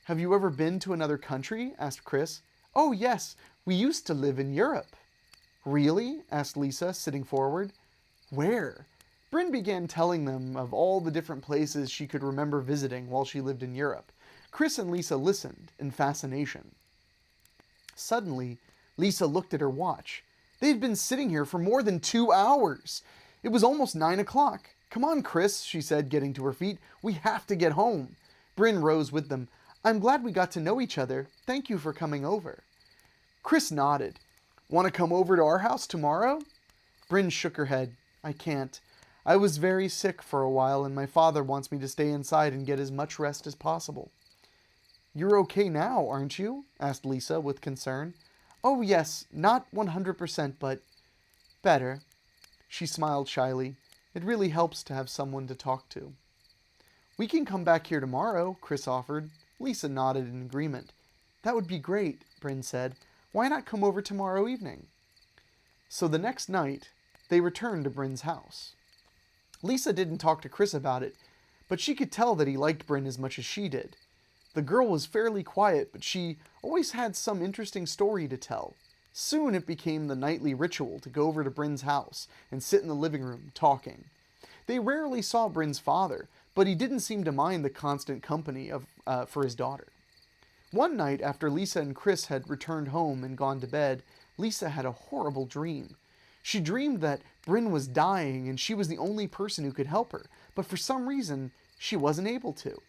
"Have you ever been to another country?" asked Chris. "Oh, yes. We used to live in Europe." "Really?" asked Lisa, sitting forward. "Where?" Bryn began telling them of all the different places she could remember visiting while she lived in Europe. Chris and Lisa listened in fascination. Suddenly, Lisa looked at her watch. They had been sitting here for more than 2 hours. It was almost 9 o'clock. "Come on, Chris," she said, getting to her feet. "We have to get home." Bryn rose with them. "I'm glad we got to know each other. Thank you for coming over." Chris nodded. "Want to come over to our house tomorrow?" Bryn shook her head. "I can't. I was very sick for a while, and my father wants me to stay inside and get as much rest as possible." "You're okay now, aren't you?" asked Lisa with concern. "Oh yes, not 100%, but better." She smiled shyly. "It really helps to have someone to talk to." "We can come back here tomorrow," Chris offered. Lisa nodded in agreement. "That would be great," Bryn said. "Why not come over tomorrow evening?" So the next night, they returned to Bryn's house. Lisa didn't talk to Chris about it, but she could tell that he liked Bryn as much as she did. The girl was fairly quiet, but she always had some interesting story to tell. Soon it became the nightly ritual to go over to Bryn's house and sit in the living room talking. They rarely saw Bryn's father, but he didn't seem to mind the constant company for his daughter. One night, after Lisa and Chris had returned home and gone to bed, Lisa had a horrible dream. She dreamed that Bryn was dying and she was the only person who could help her, but for some reason, she wasn't able to.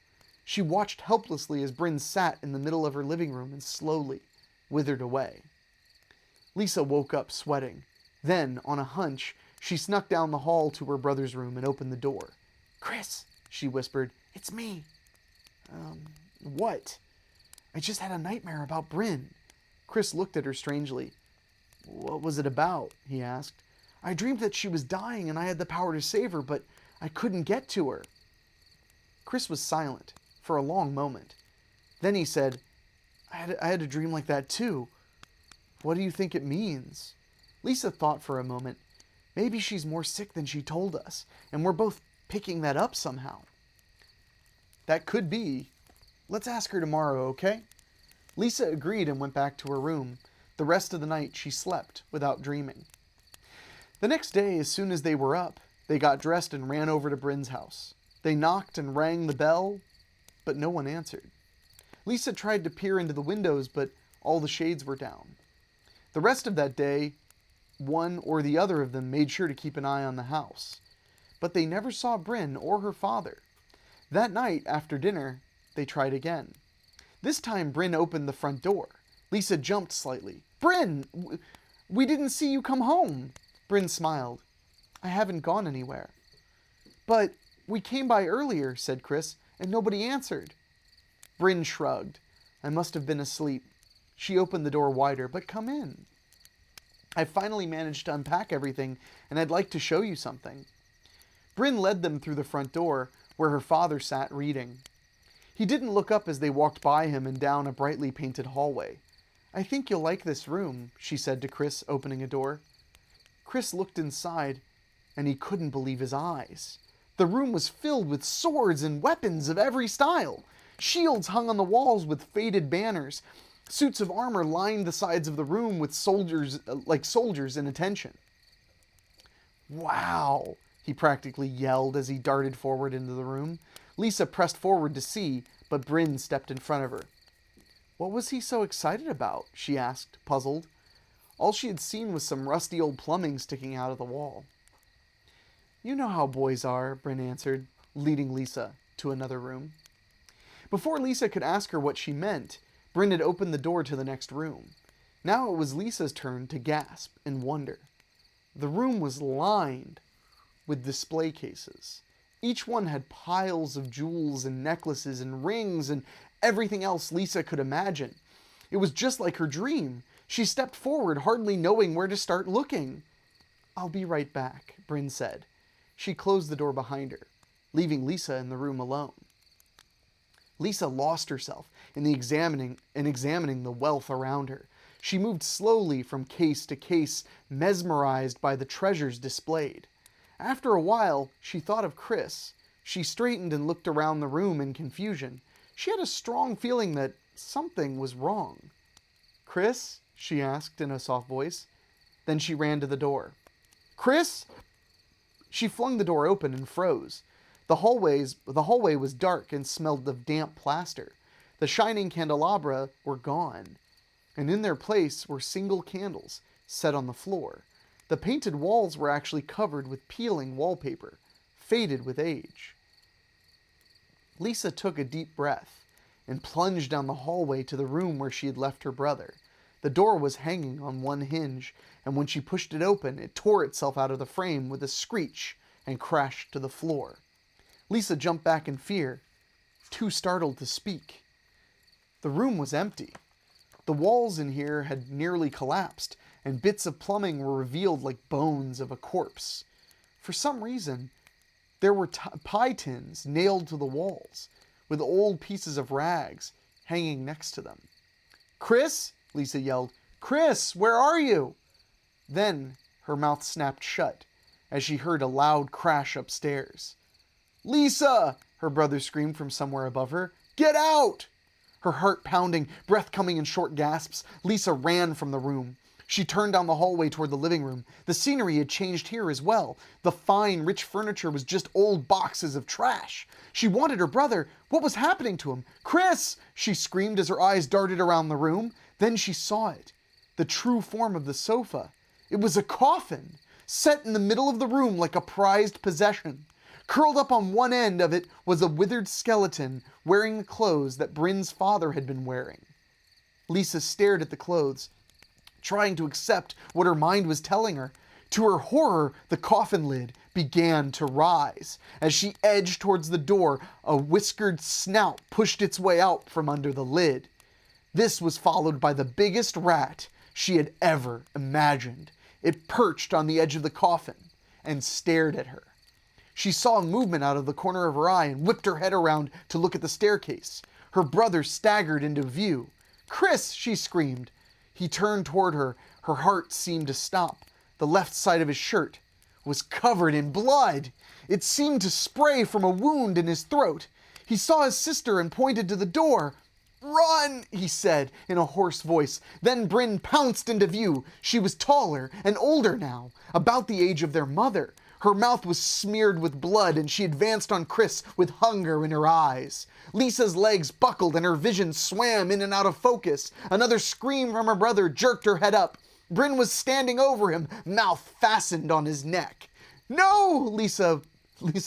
She watched helplessly as Bryn sat in the middle of her living room and slowly withered away. Lisa woke up sweating. Then, on a hunch, she snuck down the hall to her brother's room and opened the door. "Chris," she whispered, "it's me." What?" "I just had a nightmare about Bryn." Chris looked at her strangely. "What was it about?" he asked. "I dreamed that she was dying and I had the power to save her, but I couldn't get to her." Chris was silent for a long moment. Then he said, I had a dream like that too. What do you think it means?" Lisa thought for a moment. "Maybe she's more sick than she told us, and we're both picking that up somehow." "That could be. Let's ask her tomorrow, okay?" Lisa agreed and went back to her room. The rest of the night she slept without dreaming. The next day, as soon as they were up, they got dressed and ran over to Bryn's house. They knocked and rang the bell, but no one answered. Lisa tried to peer into the windows, but all the shades were down. The rest of that day, one or the other of them made sure to keep an eye on the house. But they never saw Bryn or her father. That night, after dinner, they tried again. This time, Bryn opened the front door. Lisa jumped slightly. "Bryn, we didn't see you come home." Bryn smiled. "I haven't gone anywhere." "But we came by earlier," said Chris, "and nobody answered." Bryn shrugged. "I must have been asleep." She opened the door wider. "But come in. I finally managed to unpack everything, and I'd like to show you something." Bryn led them through the front door, where her father sat reading. He didn't look up as they walked by him and down a brightly painted hallway. "I think you'll like this room," she said to Chris, opening a door. Chris looked inside, and he couldn't believe his eyes. The room was filled with swords and weapons of every style. Shields hung on the walls with faded banners. Suits of armor lined the sides of the room with soldiers in attention. "Wow!" he practically yelled as he darted forward into the room. Lisa pressed forward to see, but Bryn stepped in front of her. "What was he so excited about?" she asked, puzzled. All she had seen was some rusty old plumbing sticking out of the wall. "You know how boys are," Bryn answered, leading Lisa to another room. Before Lisa could ask her what she meant, Bryn had opened the door to the next room. Now it was Lisa's turn to gasp in wonder. The room was lined with display cases. Each one had piles of jewels and necklaces and rings and everything else Lisa could imagine. It was just like her dream. She stepped forward, hardly knowing where to start looking. "I'll be right back," Bryn said. She closed the door behind her, leaving Lisa in the room alone. Lisa lost herself in examining the wealth around her. She moved slowly from case to case, mesmerized by the treasures displayed. After a while, she thought of Chris. She straightened and looked around the room in confusion. She had a strong feeling that something was wrong. "Chris?" she asked in a soft voice. Then she ran to the door. "Chris?" She flung the door open and froze. The hallway was dark and smelled of damp plaster. The shining candelabra were gone, and in their place were single candles set on the floor. The painted walls were actually covered with peeling wallpaper, faded with age. Lisa took a deep breath and plunged down the hallway to the room where she had left her brother. The door was hanging on one hinge, and when she pushed it open, it tore itself out of the frame with a screech and crashed to the floor. Lisa jumped back in fear, too startled to speak. The room was empty. The walls in here had nearly collapsed, and bits of plumbing were revealed like bones of a corpse. For some reason, there were pie tins nailed to the walls, with old pieces of rags hanging next to them. "Chris," Lisa yelled. "Chris, where are you?" Then her mouth snapped shut as she heard a loud crash upstairs. "Lisa!" her brother screamed from somewhere above her. "Get out!" Her heart pounding, breath coming in short gasps, Lisa ran from the room. She turned down the hallway toward the living room. The scenery had changed here as well. The fine, rich furniture was just old boxes of trash. She wanted her brother. What was happening to him? "Chris!" she screamed as her eyes darted around the room. Then she saw it. The true form of the sofa. It was a coffin, set in the middle of the room like a prized possession. Curled up on one end of it was a withered skeleton wearing the clothes that Bryn's father had been wearing. Lisa stared at the clothes, trying to accept what her mind was telling her. To her horror, the coffin lid began to rise. As she edged towards the door, a whiskered snout pushed its way out from under the lid. This was followed by the biggest rat she had ever imagined. It perched on the edge of the coffin and stared at her. She saw movement out of the corner of her eye and whipped her head around to look at the staircase. Her brother staggered into view. "Chris!" she screamed. He turned toward her. Her heart seemed to stop. The left side of his shirt was covered in blood. It seemed to spray from a wound in his throat. He saw his sister and pointed to the door. "Run!" he said in a hoarse voice. Then Bryn pounced into view. She was taller and older now, about the age of their mother. Her mouth was smeared with blood, and she advanced on Chris with hunger in her eyes. Lisa's legs buckled, and her vision swam in and out of focus. Another scream from her brother jerked her head up. Bryn was standing over him, mouth fastened on his neck. "No!" Lisa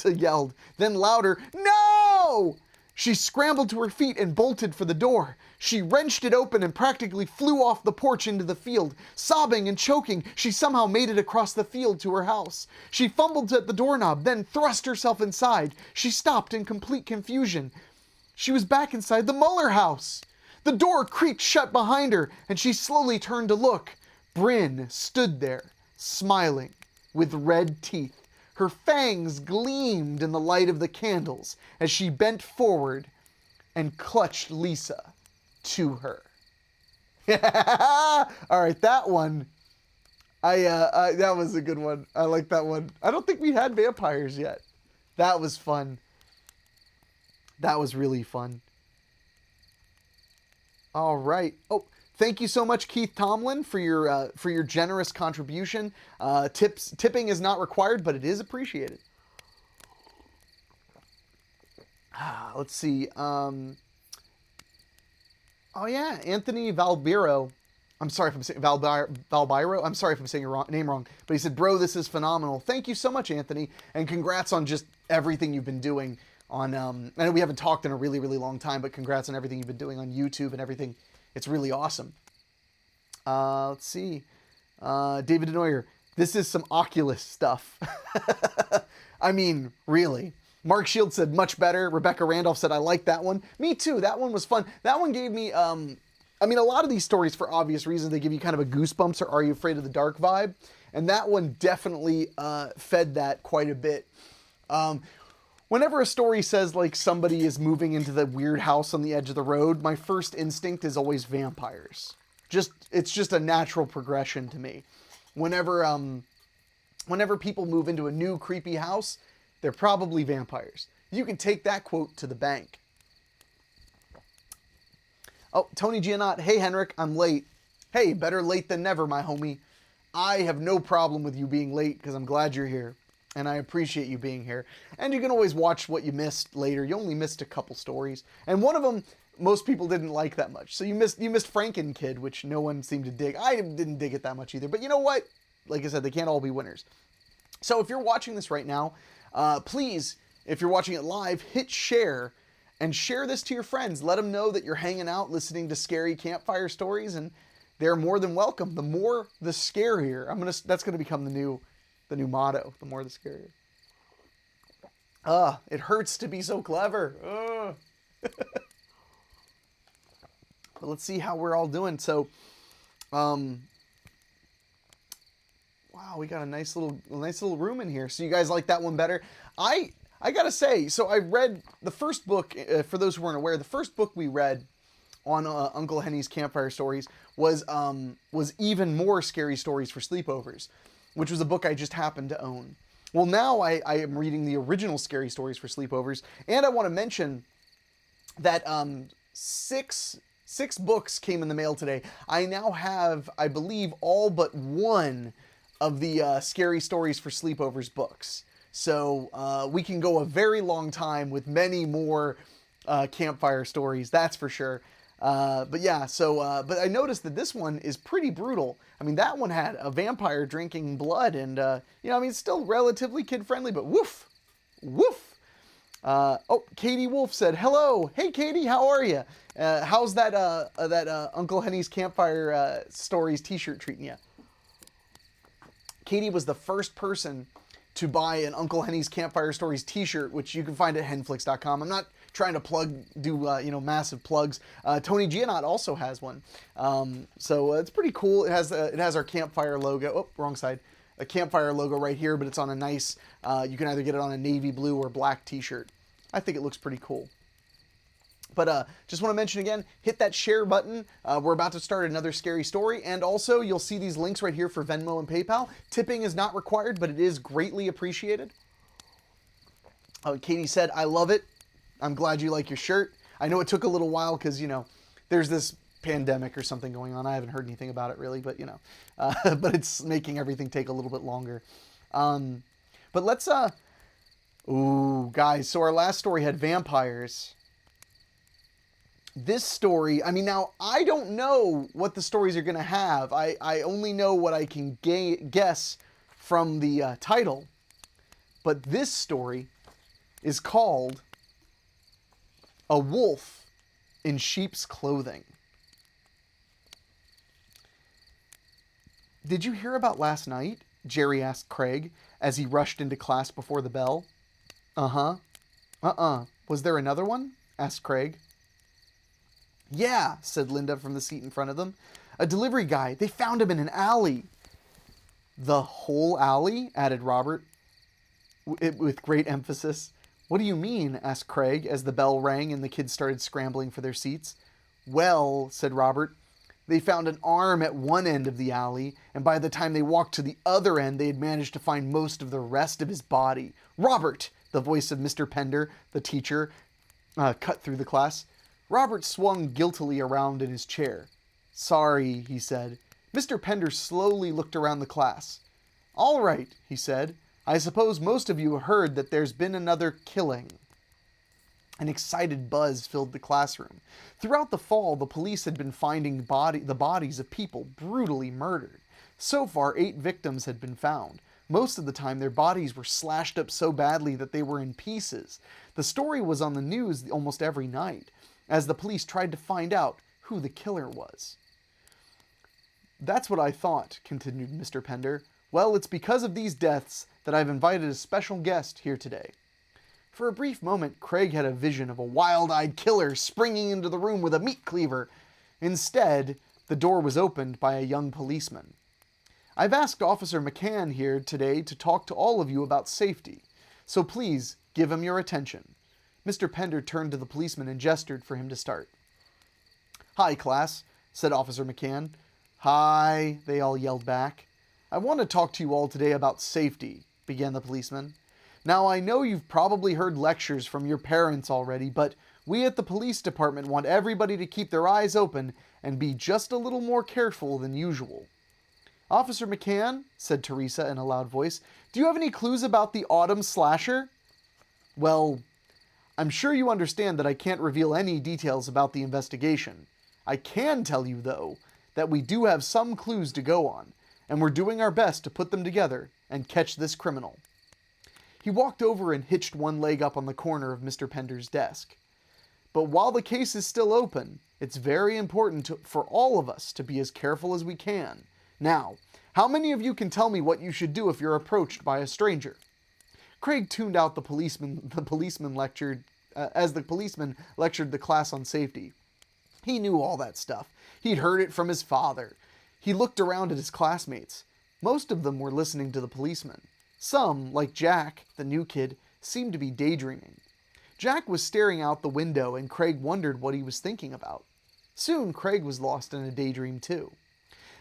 yelled. Then louder, "No!" She scrambled to her feet and bolted for the door. She wrenched it open and practically flew off the porch into the field. Sobbing and choking, she somehow made it across the field to her house. She fumbled at the doorknob, then thrust herself inside. She stopped in complete confusion. She was back inside the Muller house. The door creaked shut behind her, and she slowly turned to look. Bryn stood there, smiling, with red teeth. Her fangs gleamed in the light of the candles as she bent forward and clutched Lisa to her. All right, that one, that was a good one. I like that one. I don't think we had vampires yet. That was fun. That was really fun. All right. Oh, thank you so much, Keith Tomlin, for your generous contribution. Tipping is not required, but it is appreciated. Let's see. Oh yeah, Anthony Valbiro. I'm sorry if I'm saying Valbiro. I'm sorry if I'm saying your name wrong. But he said, "Bro, this is phenomenal." Thank you so much, Anthony, and congrats on just everything you've been doing on. I know we haven't talked in a really, really long time, but congrats on everything you've been doing on YouTube and everything. It's really awesome. Let's see. David Denoyer, this is some Oculus stuff. I mean, really. Mark Shields said, much better. Rebecca Randolph said, I like that one. Me too. That one was fun. That one gave me, I mean, a lot of these stories, for obvious reasons, they give you kind of a Goosebumps or Are You Afraid of the Dark vibe. And that one definitely fed that quite a bit. Whenever a story says, like, somebody is moving into the weird house on the edge of the road, my first instinct is always vampires. It's just a natural progression to me. Whenever people move into a new creepy house, they're probably vampires. You can take that quote to the bank. Oh, Tony Giannot, hey Henrik, I'm late. Hey, better late than never, my homie. I have no problem with you being late because I'm glad you're here. and I appreciate you being here. And you can always watch what you missed later. You only missed a couple stories, and one of them most people didn't like that much. So you missed Frankenkid, which no one seemed to dig. I didn't dig it that much either. But you know what? Like I said, they can't all be winners. So if you're watching this right now, please, if you're watching it live, hit share and share this to your friends. Let them know that you're hanging out, listening to scary campfire stories, and they're more than welcome. The more, the scarier. That's gonna become the new motto. The more, the scarier. It hurts to be so clever. But let's see how we're all doing. So, wow, we got a nice little room in here. So you guys like that one better? I gotta say, so I read the first book. For those who weren't aware, the first book we read on Uncle Henny's Campfire Stories was even more scary stories for sleepovers, which was a book I just happened to own. Well, now I am reading the original Scary Stories for Sleepovers, and I want to mention that six books came in the mail today. I now have, I believe, all but one of the Scary Stories for Sleepovers books. So we can go a very long time with many more campfire stories, that's for sure. But yeah, so, but I noticed that this one is pretty brutal. I mean, that one had a vampire drinking blood and, you know, I mean, it's still relatively kid-friendly, but woof, woof. Oh, Katie Wolf said, hello. Hey, Katie, how are you? How's that Uncle Henny's Campfire Stories t-shirt treating you? Katie was the first person to buy an Uncle Henny's Campfire Stories t-shirt, which you can find at henflix.com. I'm not trying to do massive plugs. Tony Gianot also has one. So it's pretty cool. It has our campfire logo. Oh, wrong side. A campfire logo right here, but it's on a nice, you can either get it on a navy blue or black t-shirt. I think it looks pretty cool. But just want to mention again, hit that share button. We're about to start another scary story. And also, you'll see these links right here for Venmo and PayPal. Tipping is not required, but it is greatly appreciated. Katie said, I love it. I'm glad you like your shirt. I know it took a little while because, you know, there's this pandemic or something going on. I haven't heard anything about it really, but, you know, but it's making everything take a little bit longer. But let's, ooh, guys, so our last story had vampires. This story, I mean, now, I don't know what the stories are going to have. I only know what I can guess from the title. But this story is called A Wolf in Sheep's Clothing. Did you hear about last night? Jerry asked Craig as he rushed into class before the bell. Was there another one? Asked Craig. Yeah, said Linda from the seat in front of them. A delivery guy. They found him in an alley. The whole alley? Added Robert with great emphasis. What do you mean? Asked Craig as the bell rang and the kids started scrambling for their seats. Well, said Robert, they found an arm at one end of the alley, and by the time they walked to the other end, they had managed to find most of the rest of his body. Robert, the voice of Mr. Pender, the teacher, cut through the class. Robert swung guiltily around in his chair. Sorry, he said. Mr. Pender slowly looked around the class. All right, he said. I suppose most of you heard that there's been another killing. An excited buzz filled the classroom. Throughout the fall, the police had been finding the bodies of people brutally murdered. So far, 8 victims had been found. Most of the time, their bodies were slashed up so badly that they were in pieces. The story was on the news almost every night, as the police tried to find out who the killer was. That's what I thought, continued Mr. Pender. Well, it's because of these deaths that I've invited a special guest here today. For a brief moment, Craig had a vision of a wild-eyed killer springing into the room with a meat cleaver. Instead, the door was opened by a young policeman. I've asked Officer McCann here today to talk to all of you about safety, so please give him your attention. Mr. Pender turned to the policeman and gestured for him to start. Hi, class, said Officer McCann. Hi, they all yelled back. I want to talk to you all today about safety, began the policeman. Now, I know you've probably heard lectures from your parents already, but we at the police department want everybody to keep their eyes open and be just a little more careful than usual. "Officer McCann," said Teresa in a loud voice, "do you have any clues about the Autumn Slasher?" "Well, I'm sure you understand that I can't reveal any details about the investigation. I can tell you, though, that we do have some clues to go on, and we're doing our best to put them together and catch this criminal." He walked over and hitched one leg up on the corner of Mr. Pender's desk. "But while the case is still open, it's very important for all of us to be as careful as we can. Now, how many of you can tell me what you should do if you're approached by a stranger?" Craig tuned out the policeman lectured the class on safety. He knew all that stuff. He'd heard it from his father. He looked around at his classmates. Most of them were listening to the policeman. Some, like Jack, the new kid, seemed to be daydreaming. Jack was staring out the window, and Craig wondered what he was thinking about. Soon, Craig was lost in a daydream too.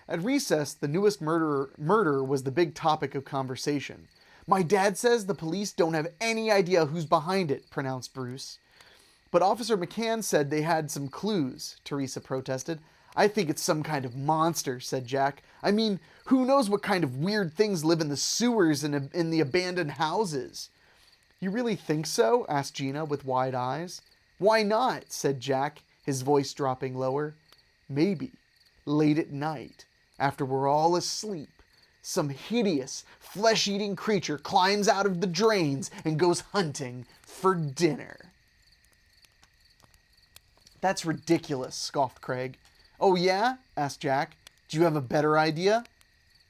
At recess, the newest murder was the big topic of conversation. "My dad says the police don't have any idea who's behind it," pronounced Bruce. "But Officer McCann said they had some clues," Teresa protested. "I think it's some kind of monster," said Jack. "I mean, who knows what kind of weird things live in the sewers and in the abandoned houses." "You really think so?" asked Gina with wide eyes. "Why not?" said Jack, his voice dropping lower. "Maybe, late at night, after we're all asleep, some hideous, flesh-eating creature climbs out of the drains and goes hunting for dinner." "That's ridiculous," scoffed Craig. "Oh yeah?" asked Jack. "Do you have a better idea?"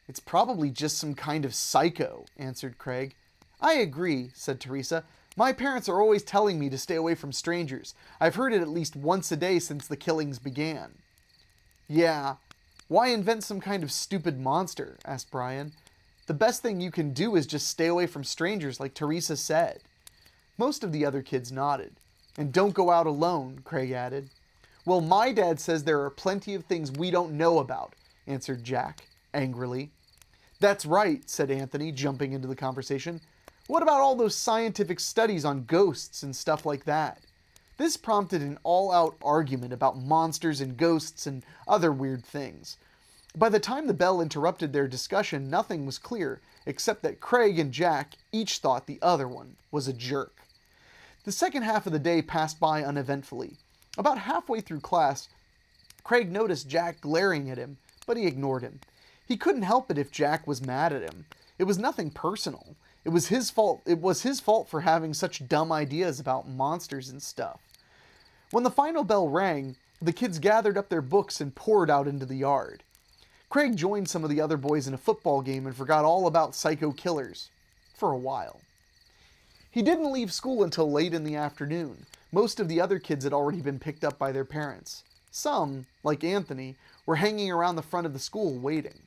"It's probably just some kind of psycho," answered Craig. "I agree," said Teresa. "My parents are always telling me to stay away from strangers. I've heard it at least once a day since the killings began." "Yeah. Why invent some kind of stupid monster?" asked Brian. "The best thing you can do is just stay away from strangers like Teresa said." Most of the other kids nodded. "And don't go out alone," Craig added. "Well, my dad says there are plenty of things we don't know about," answered Jack, angrily. "That's right," said Anthony, jumping into the conversation. "What about all those scientific studies on ghosts and stuff like that?" This prompted an all-out argument about monsters and ghosts and other weird things. By the time the bell interrupted their discussion, nothing was clear, except that Craig and Jack each thought the other one was a jerk. The second half of the day passed by uneventfully. About halfway through class, Craig noticed Jack glaring at him, but he ignored him. He couldn't help it if Jack was mad at him. It was nothing personal. It was his fault for having such dumb ideas about monsters and stuff. When the final bell rang, the kids gathered up their books and poured out into the yard. Craig joined some of the other boys in a football game and forgot all about psycho killers. For a while. He didn't leave school until late in the afternoon. Most of the other kids had already been picked up by their parents. Some, like Anthony, were hanging around the front of the school waiting.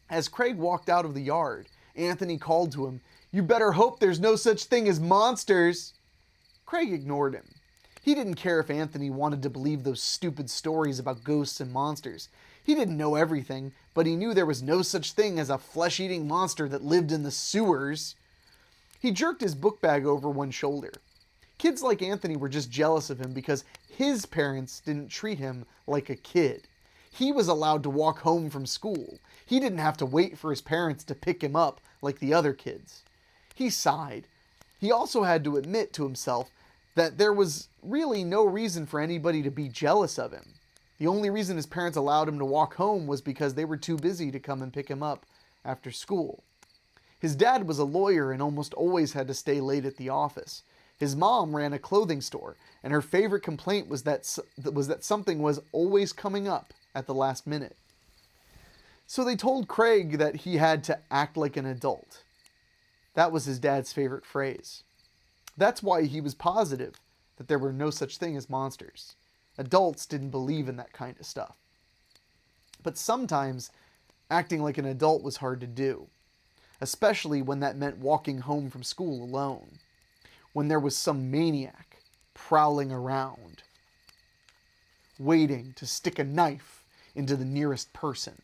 As Craig walked out of the yard, Anthony called to him, "You better hope there's no such thing as monsters." Craig ignored him. He didn't care if Anthony wanted to believe those stupid stories about ghosts and monsters. He didn't know everything, but he knew there was no such thing as a flesh-eating monster that lived in the sewers. He jerked his book bag over one shoulder. Kids like Anthony were just jealous of him because his parents didn't treat him like a kid. He was allowed to walk home from school. He didn't have to wait for his parents to pick him up like the other kids. He sighed. He also had to admit to himself that there was really no reason for anybody to be jealous of him. The only reason his parents allowed him to walk home was because they were too busy to come and pick him up after school. His dad was a lawyer and almost always had to stay late at the office. His mom ran a clothing store, and her favorite complaint was that something was always coming up at the last minute. So they told Craig that he had to act like an adult. That was his dad's favorite phrase. That's why he was positive that there were no such thing as monsters. Adults didn't believe in that kind of stuff. But sometimes acting like an adult was hard to do, especially when that meant walking home from school alone, when there was some maniac prowling around, waiting to stick a knife into the nearest person.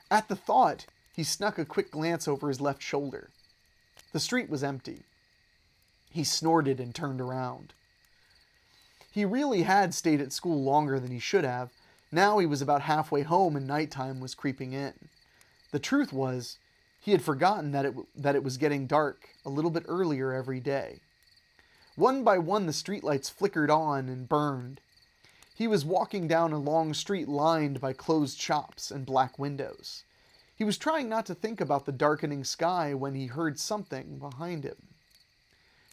At the thought, he snuck a quick glance over his left shoulder. The street was empty. He snorted and turned around. He really had stayed at school longer than he should have. Now he was about halfway home and nighttime was creeping in. The truth was, he had forgotten that it was getting dark a little bit earlier every day. One by one, the streetlights flickered on and burned. He was walking down a long street lined by closed shops and black windows. He was trying not to think about the darkening sky when he heard something behind him.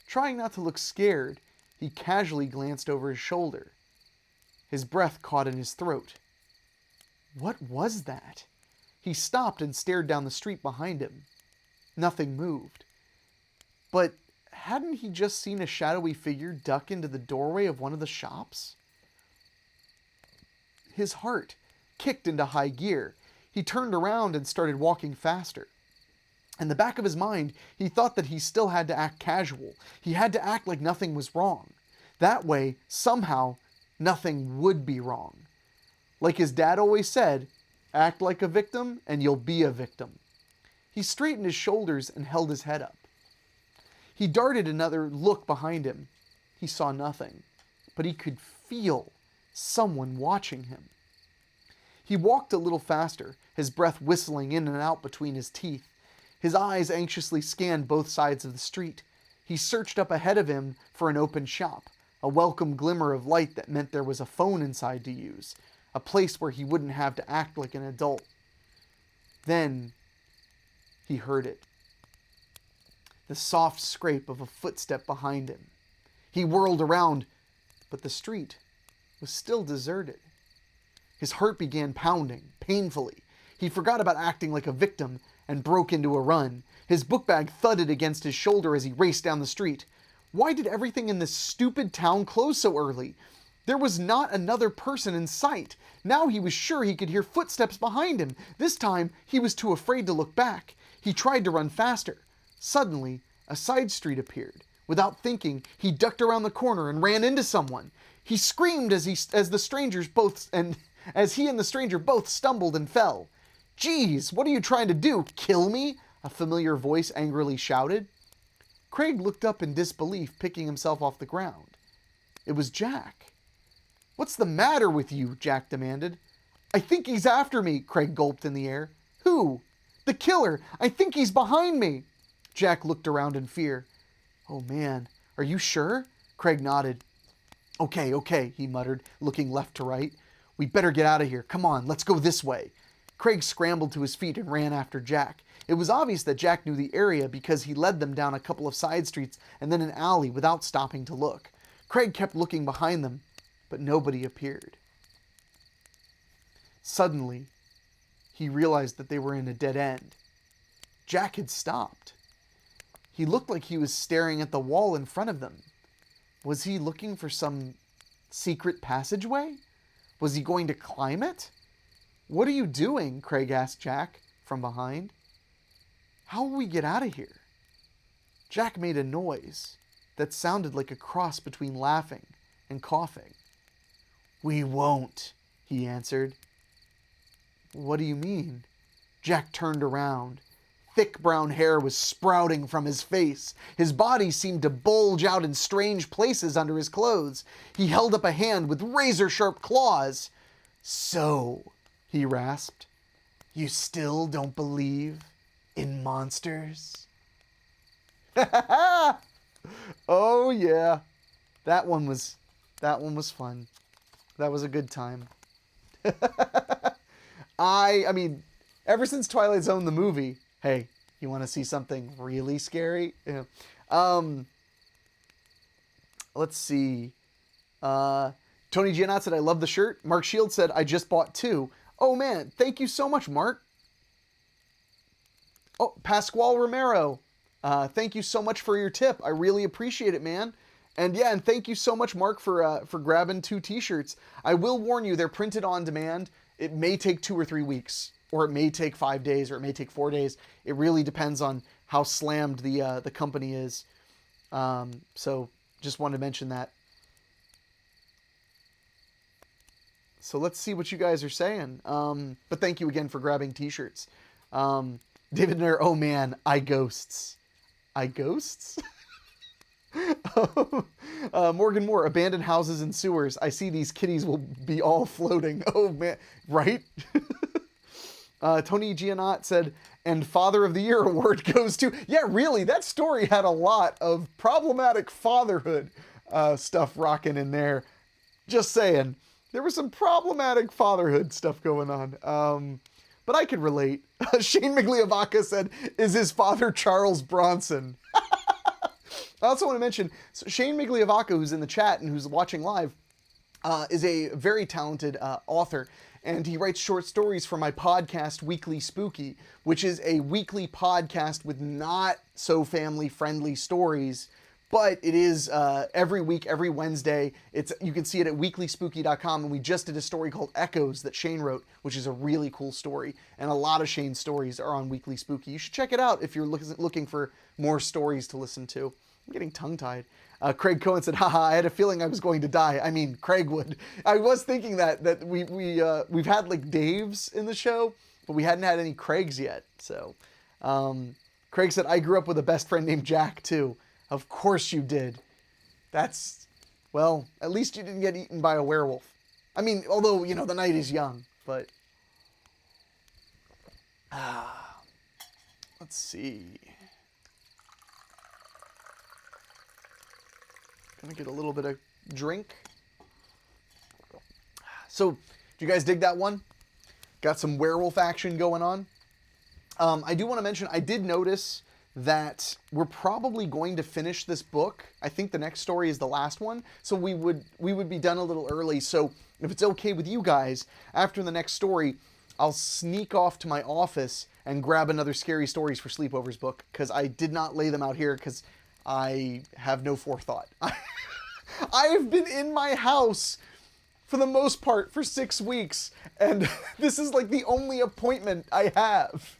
Trying not to look scared, he casually glanced over his shoulder. His breath caught in his throat. What was that? He stopped and stared down the street behind him. Nothing moved. But hadn't he just seen a shadowy figure duck into the doorway of one of the shops? His heart kicked into high gear. He turned around and started walking faster. In the back of his mind, he thought that he still had to act casual. He had to act like nothing was wrong. That way, somehow, nothing would be wrong. Like his dad always said, act like a victim and you'll be a victim. He straightened his shoulders and held his head up. He darted another look behind him. He saw nothing, but he could feel someone watching him. He walked a little faster, his breath whistling in and out between his teeth. His eyes anxiously scanned both sides of the street. He searched up ahead of him for an open shop, a welcome glimmer of light that meant there was a phone inside to use, a place where he wouldn't have to act like an adult. Then he heard it. The soft scrape of a footstep behind him. He whirled around, but the street was still deserted. His heart began pounding, painfully. He forgot about acting like a victim and broke into a run. His book bag thudded against his shoulder as he raced down the street. Why did everything in this stupid town close so early? There was not another person in sight. Now he was sure he could hear footsteps behind him. This time, he was too afraid to look back. He tried to run faster. Suddenly, a side street appeared. Without thinking, he ducked around the corner and ran into someone. He screamed as he and the stranger both stumbled and fell. "Geez, what are you trying to do? Kill me?" a familiar voice angrily shouted. Craig looked up in disbelief, picking himself off the ground. It was Jack. "What's the matter with you?" Jack demanded. "I think he's after me," Craig gulped in the air. "Who?" "The killer. I think he's behind me." Jack looked around in fear. "Oh man, are you sure?" Craig nodded. Okay, he muttered, looking left to right. "We better get out of here. Come on, let's go this way." Craig scrambled to his feet and ran after Jack. It was obvious that Jack knew the area because he led them down a couple of side streets and then an alley without stopping to look. Craig kept looking behind them, but nobody appeared. Suddenly, he realized that they were in a dead end. Jack had stopped. He looked like he was staring at the wall in front of them. Was he looking for some secret passageway? Was he going to climb it? "What are you doing?" Craig asked Jack from behind. "How will we get out of here?" Jack made a noise that sounded like a cross between laughing and coughing. "We won't," he answered. "What do you mean?" Jack turned around. Thick brown hair was sprouting from his face. His body seemed to bulge out in strange places under his clothes. He held up a hand with razor-sharp claws. "So," he rasped, "you still don't believe in monsters?" Oh yeah, that one was fun. That was a good time. I mean, ever since Twilight Zone the movie, hey, you want to see something really scary? Yeah. Let's see. Tony Giannot said, "I love the shirt." Mark Shield said, "I just bought 2. Oh man, thank you so much, Mark. Oh, Pasquale Romero, thank you so much for your tip. I really appreciate it, man. And yeah, and thank you so much, Mark, for grabbing 2 t-shirts. I will warn you, they're printed on demand. It may take 2 or 3 weeks, or it may take 5 days, or it may take 4 days. It really depends on how slammed the company is. So just wanted to mention that. So let's see what you guys are saying. But thank you again for grabbing t-shirts. David Nair, "Oh man, I ghosts." I ghosts? Morgan Moore, abandoned houses and sewers. I see these kitties will be all floating. Oh man, right? Tony Giannot said, and Father of the Year award goes to, yeah, really, that story had a lot of problematic fatherhood stuff rocking in there. Just saying, there was some problematic fatherhood stuff going on. But I could relate. Shane Migliavacca said, is his father Charles Bronson? I also want to mention, Shane Migliavacca, who's in the chat and who's watching live, is a very talented author. And he writes short stories for my podcast, Weekly Spooky, which is a weekly podcast with not so family-friendly stories. But it is every week, every Wednesday. You can see it at weeklyspooky.com. And we just did a story called Echoes that Shane wrote, which is a really cool story. And a lot of Shane's stories are on Weekly Spooky. You should check it out if you're looking for more stories to listen to. I'm getting tongue-tied. Craig Cohen said, haha, I had a feeling I was going to die. I mean, Craig would. I was thinking that we've had like Daves in the show, but we hadn't had any Craigs yet. So Craig said, I grew up with a best friend named Jack too. Of course you did. Well, at least you didn't get eaten by a werewolf. I mean, although, the night is young, but let's see. Gonna get a little bit of drink. So, do you guys dig that one? Got some werewolf action going on. I do want to mention, I did notice that we're probably going to finish this book. I think the next story is the last one, so we would be done a little early. So, if it's okay with you guys, after the next story, I'll sneak off to my office and grab another Scary Stories for Sleepovers book, because I did not lay them out here because I have no forethought. I've been in my house for the most part for 6 weeks, and this is like the only appointment I have.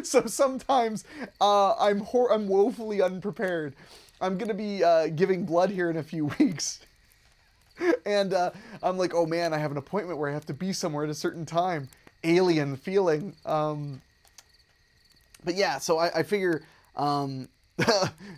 So sometimes I'm woefully unprepared. I'm gonna be giving blood here in a few weeks, and I'm like, oh man, I have an appointment where I have to be somewhere at a certain time. Alien feeling. But yeah, so I figure.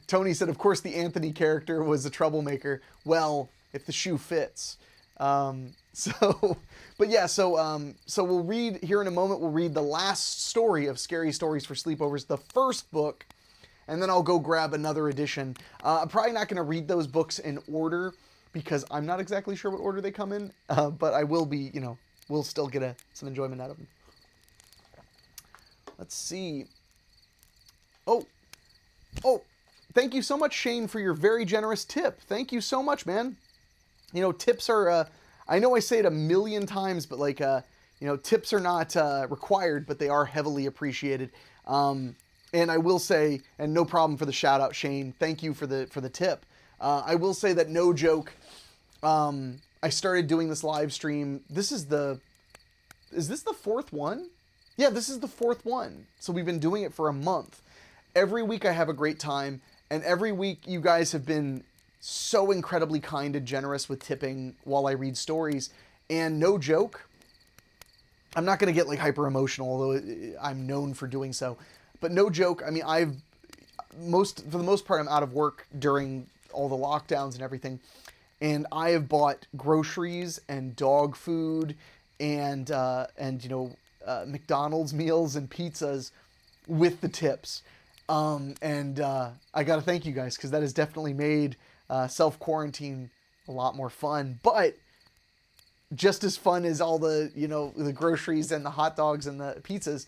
Tony said, of course, the Anthony character was a troublemaker. Well, if the shoe fits. So we'll read here in a moment. We'll read the last story of Scary Stories for Sleepovers, the first book, and then I'll go grab another edition. I'm probably not going to read those books in order because I'm not exactly sure what order they come in, but I will be, we'll still get some enjoyment out of them. Let's see. Oh, thank you so much, Shane, for your very generous tip. Thank you so much, man. Tips are, I know I say it a million times, but tips are not required, but they are heavily appreciated. And I will say, and no problem for the shout out, Shane, thank you for the tip. I will say that, no joke, I started doing this live stream. Is this the fourth one? Yeah, this is the fourth one. So we've been doing it for a month. Every week I have a great time, and every week you guys have been so incredibly kind and generous with tipping while I read stories. And no joke, I'm not going to get like hyper emotional, although I'm known for doing so. But no joke, I mean, for the most part, I'm out of work during all the lockdowns and everything. And I have bought groceries and dog food and McDonald's meals and pizzas with the tips. I got to thank you guys, because that has definitely made self-quarantine a lot more fun. But just as fun as all the, the groceries and the hot dogs and the pizzas,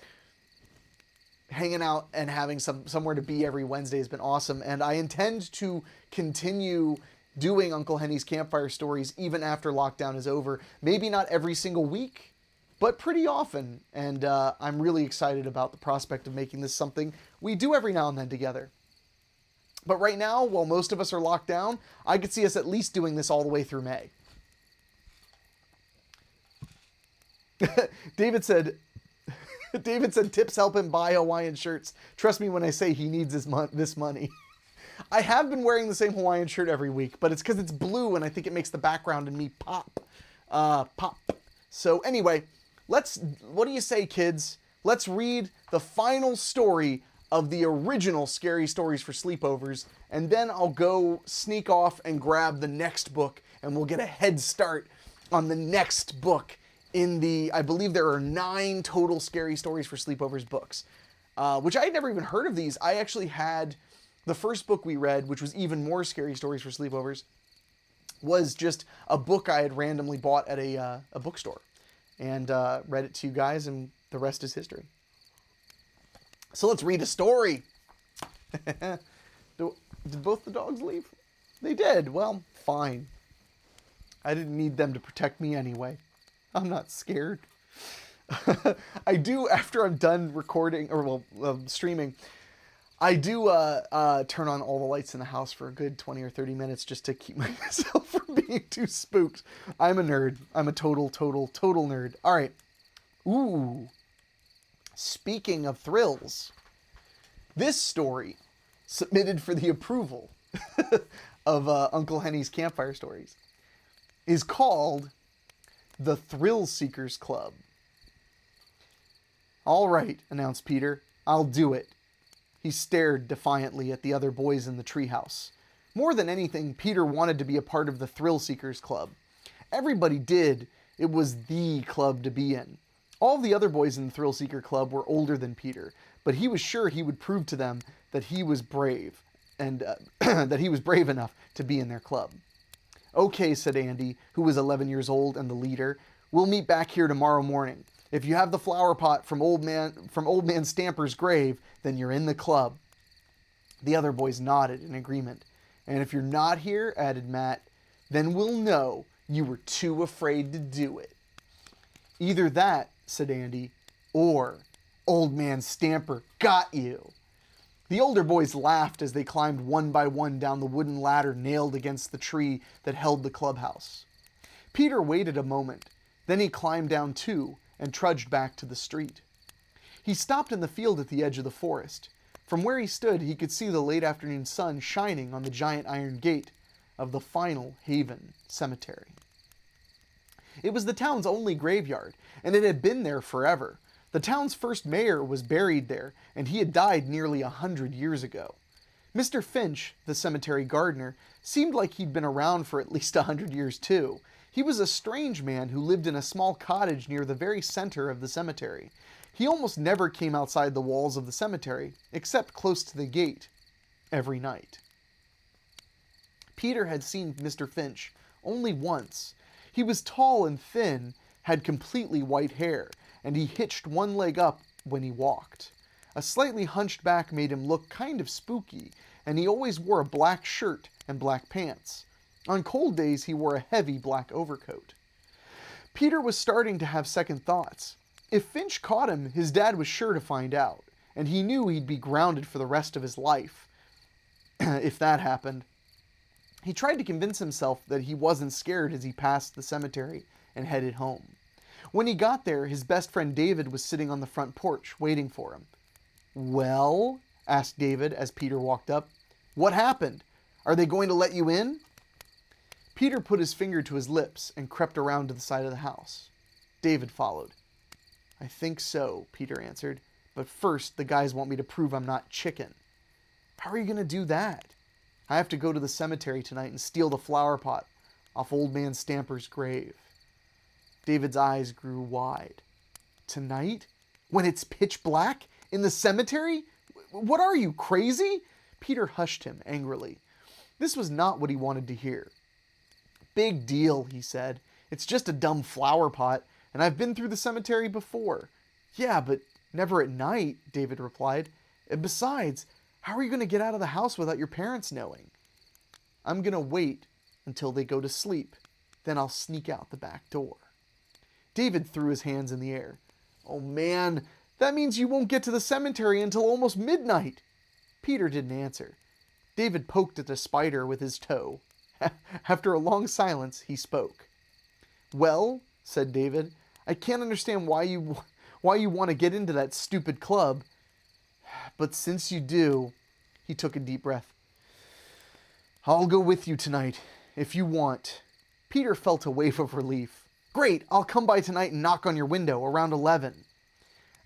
hanging out and having somewhere to be every Wednesday has been awesome. And I intend to continue doing Uncle Henny's Campfire Stories even after lockdown is over. Maybe not every single week, but pretty often. And I'm really excited about the prospect of making this something we do every now and then together. But right now, while most of us are locked down, I could see us at least doing this all the way through May. David said, tips help him buy Hawaiian shirts. Trust me when I say he needs this money. I have been wearing the same Hawaiian shirt every week, but it's because it's blue and I think it makes the background and me pop. So anyway, what do you say, kids? Let's read the final story of the original Scary Stories for Sleepovers, and then I'll go sneak off and grab the next book, and we'll get a head start on the next book in the, I believe there are 9 total Scary Stories for Sleepovers books, which I had never even heard of these. I actually had the first book we read, which was even more Scary Stories for Sleepovers, was just a book I had randomly bought at a bookstore, and read it to you guys, and the rest is history. So let's read a story. Did both the dogs leave? They did. Well, fine. I didn't need them to protect me anyway. I'm not scared. I do, after I'm done recording, or streaming, I do turn on all the lights in the house for a good 20 or 30 minutes just to keep myself from being too spooked. I'm a nerd. I'm a total nerd. All right. Ooh. Speaking of thrills, this story, submitted for the approval of Uncle Henny's Campfire Stories, is called The Thrill Seekers Club. All right, announced Peter. I'll do it. He stared defiantly at the other boys in the treehouse. More than anything, Peter wanted to be a part of the Thrill Seekers Club. Everybody did. It was the club to be in. All the other boys in the Thrill Seeker Club were older than Peter, but he was sure he would prove to them that he was brave, and that he was brave enough to be in their club. Okay, said Andy, who was 11 years old and the leader. We'll meet back here tomorrow morning. If you have the flower pot from Old Man Stamper's grave, then you're in the club. The other boys nodded in agreement. And if you're not here, added Matt, then we'll know you were too afraid to do it. Either that, said Andy, or Old Man Stamper got you. The older boys laughed as they climbed one by one down the wooden ladder nailed against the tree that held the clubhouse. Peter waited a moment. Then he climbed down too and trudged back to the street. He stopped in the field at the edge of the forest. From where he stood, he could see the late afternoon sun shining on the giant iron gate of the final Haven Cemetery. It was the town's only graveyard, and it had been there forever. The town's first mayor was buried there, and he had died nearly 100 years ago. Mr. Finch, the cemetery gardener, seemed like he'd been around for at least 100 years too. He was a strange man who lived in a small cottage near the very center of the cemetery. He almost never came outside the walls of the cemetery, except close to the gate, every night. Peter had seen Mr. Finch only once. He was tall and thin, had completely white hair, and he hitched one leg up when he walked. A slightly hunched back made him look kind of spooky, and he always wore a black shirt and black pants. On cold days, he wore a heavy black overcoat. Peter was starting to have second thoughts. If Finch caught him, his dad was sure to find out, and he knew he'd be grounded for the rest of his life, if that happened. He tried to convince himself that he wasn't scared as he passed the cemetery and headed home. When he got there, his best friend David was sitting on the front porch, waiting for him. "Well?" asked David as Peter walked up. "What happened? Are they going to let you in?" Peter put his finger to his lips and crept around to the side of the house. David followed. "I think so," Peter answered. "But first, the guys want me to prove I'm not chicken." "How are you going to do that?" "I have to go to the cemetery tonight and steal the flower pot off Old Man Stamper's grave." David's eyes grew wide. "Tonight? When it's pitch black? In the cemetery? What are you, crazy?" Peter hushed him angrily. This was not what he wanted to hear. "Big deal," he said. "It's just a dumb flower pot, and I've been through the cemetery before." "Yeah, but never at night," David replied. "And besides, how are you going to get out of the house without your parents knowing?" "I'm going to wait until they go to sleep. Then I'll sneak out the back door." David threw his hands in the air. "Oh man, that means you won't get to the cemetery until almost midnight." Peter didn't answer. David poked at a spider with his toe. After a long silence, he spoke. "Well," said David, "I can't understand why you want to get into that stupid club. But since you do," he took a deep breath, "I'll go with you tonight, if you want." Peter felt a wave of relief. "Great, I'll come by tonight and knock on your window around 11.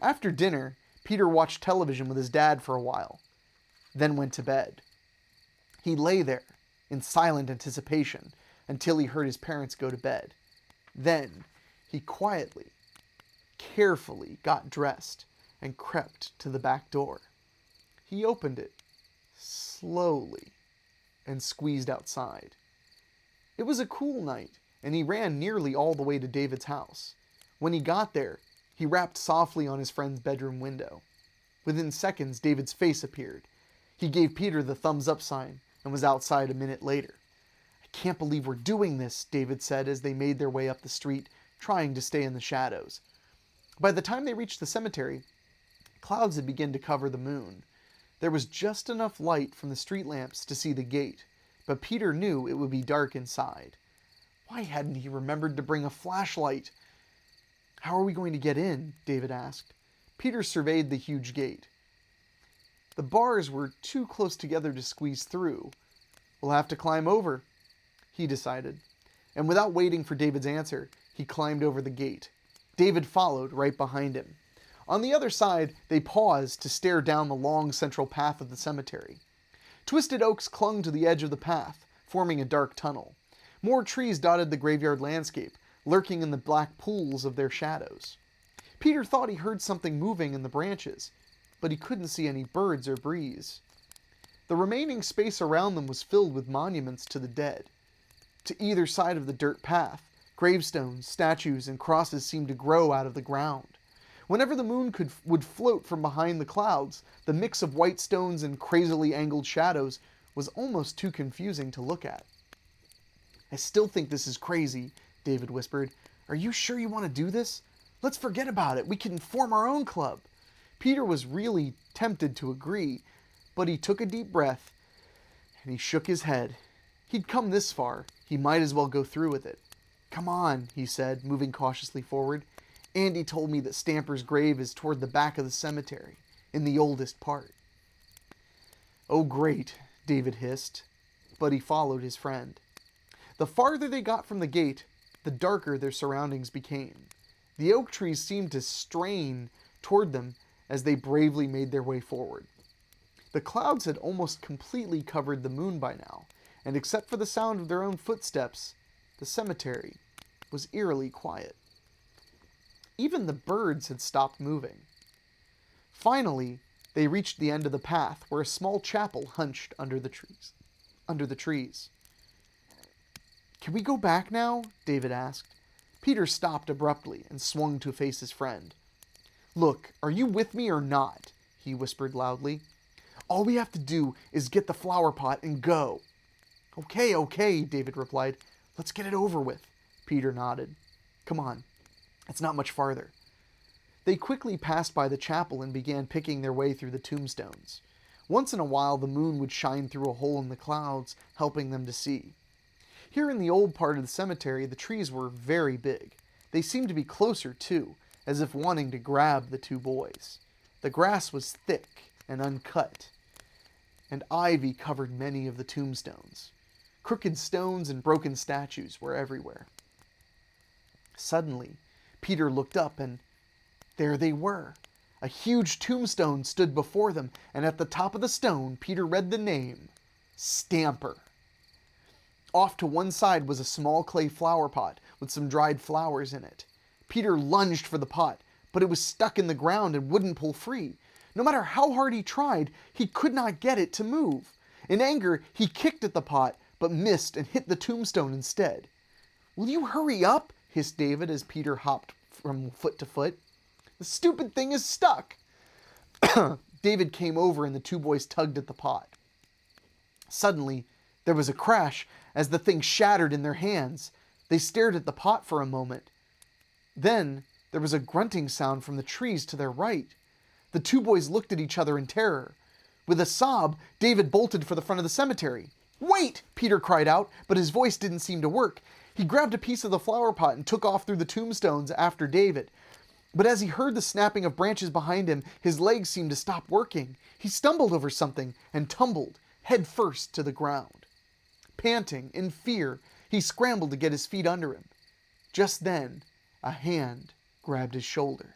After dinner, Peter watched television with his dad for a while, then went to bed. He lay there in silent anticipation until he heard his parents go to bed. Then he quietly, carefully got dressed and crept to the back door. He opened it slowly and squeezed outside. It was a cool night, and he ran nearly all the way to David's house. When he got there, he rapped softly on his friend's bedroom window. Within seconds, David's face appeared. He gave Peter the thumbs up sign and was outside a minute later. "I can't believe we're doing this," David said as they made their way up the street, trying to stay in the shadows. By the time they reached the cemetery, clouds had begun to cover the moon. There was just enough light from the street lamps to see the gate, but Peter knew it would be dark inside. Why hadn't he remembered to bring a flashlight? "How are we going to get in?" David asked. Peter surveyed the huge gate. The bars were too close together to squeeze through. "We'll have to climb over," he decided. And without waiting for David's answer, he climbed over the gate. David followed right behind him. On the other side, they paused to stare down the long central path of the cemetery. Twisted oaks clung to the edge of the path, forming a dark tunnel. More trees dotted the graveyard landscape, lurking in the black pools of their shadows. Peter thought he heard something moving in the branches, but he couldn't see any birds or breeze. The remaining space around them was filled with monuments to the dead. To either side of the dirt path, gravestones, statues, and crosses seemed to grow out of the ground. Whenever the moon would float from behind the clouds, the mix of white stones and crazily angled shadows was almost too confusing to look at. "I still think this is crazy," David whispered. "Are you sure you want to do this? Let's forget about it. We can form our own club." Peter was really tempted to agree, but he took a deep breath and he shook his head. He'd come this far, he might as well go through with it. "Come on," he said, moving cautiously forward. "Andy told me that Stamper's grave is toward the back of the cemetery, in the oldest part." "Oh, great," David hissed, but he followed his friend. The farther they got from the gate, the darker their surroundings became. The oak trees seemed to strain toward them as they bravely made their way forward. The clouds had almost completely covered the moon by now, and except for the sound of their own footsteps, the cemetery was eerily quiet. Even the birds had stopped moving. Finally, they reached the end of the path where a small chapel hunched under the trees. "Can we go back now?" David asked. Peter stopped abruptly and swung to face his friend. "Look, are you with me or not?" he whispered loudly. "All we have to do is get the flower pot and go." Okay, David replied. "Let's get it over with." Peter nodded. "Come on, it's not much farther." They quickly passed by the chapel and began picking their way through the tombstones. Once in a while, the moon would shine through a hole in the clouds, helping them to see. Here in the old part of the cemetery, the trees were very big. They seemed to be closer, too, as if wanting to grab the two boys. The grass was thick and uncut, and ivy covered many of the tombstones. Crooked stones and broken statues were everywhere. Suddenly, Peter looked up, and there they were. A huge tombstone stood before them, and at the top of the stone, Peter read the name, Stamper. Off to one side was a small clay flower pot with some dried flowers in it. Peter lunged for the pot, but it was stuck in the ground and wouldn't pull free. No matter how hard he tried, he could not get it to move. In anger, he kicked at the pot, but missed and hit the tombstone instead. "Will you hurry up?" hissed David as Peter hopped from foot to foot. "The stupid thing is stuck." David came over and the two boys tugged at the pot. Suddenly, there was a crash as the thing shattered in their hands. They stared at the pot for a moment. Then there was a grunting sound from the trees to their right. The two boys looked at each other in terror. With a sob, David bolted for the front of the cemetery. "Wait!" Peter cried out, but his voice didn't seem to work. He grabbed a piece of the flower pot and took off through the tombstones after David. But as he heard the snapping of branches behind him, his legs seemed to stop working. He stumbled over something and tumbled, head first, to the ground. Panting, in fear, he scrambled to get his feet under him. Just then, a hand grabbed his shoulder.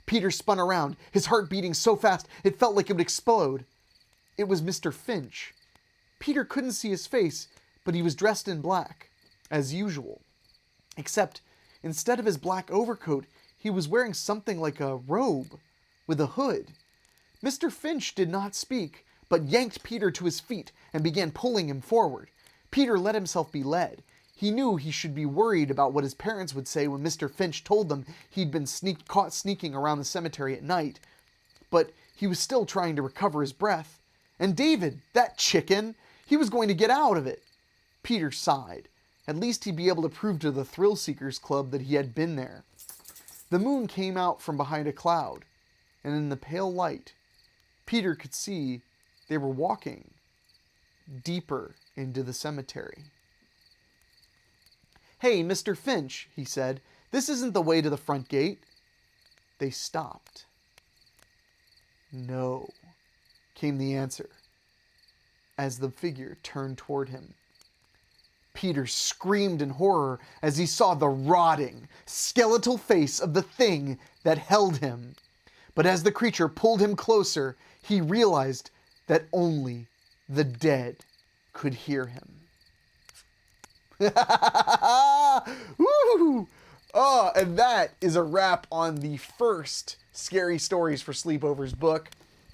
Peter spun around, his heart beating so fast it felt like it would explode. It was Mr. Finch. Peter couldn't see his face, but he was dressed in black, as usual. Except, instead of his black overcoat, he was wearing something like a robe with a hood. Mr. Finch did not speak, but yanked Peter to his feet and began pulling him forward. Peter let himself be led. He knew he should be worried about what his parents would say when Mr. Finch told them he'd been caught sneaking around the cemetery at night. But he was still trying to recover his breath. And David, that chicken, he was going to get out of it. Peter sighed. At least he'd be able to prove to the Thrill Seekers Club that he had been there. The moon came out from behind a cloud, and in the pale light, Peter could see they were walking deeper into the cemetery. "Hey, Mr. Finch," he said, "this isn't the way to the front gate." They stopped. "No," came the answer, as the figure turned toward him. Peter screamed in horror as he saw the rotting, skeletal face of the thing that held him. But as the creature pulled him closer, he realized that only the dead could hear him. Woo! Oh, and that is a wrap on the first Scary Stories for Sleepovers book.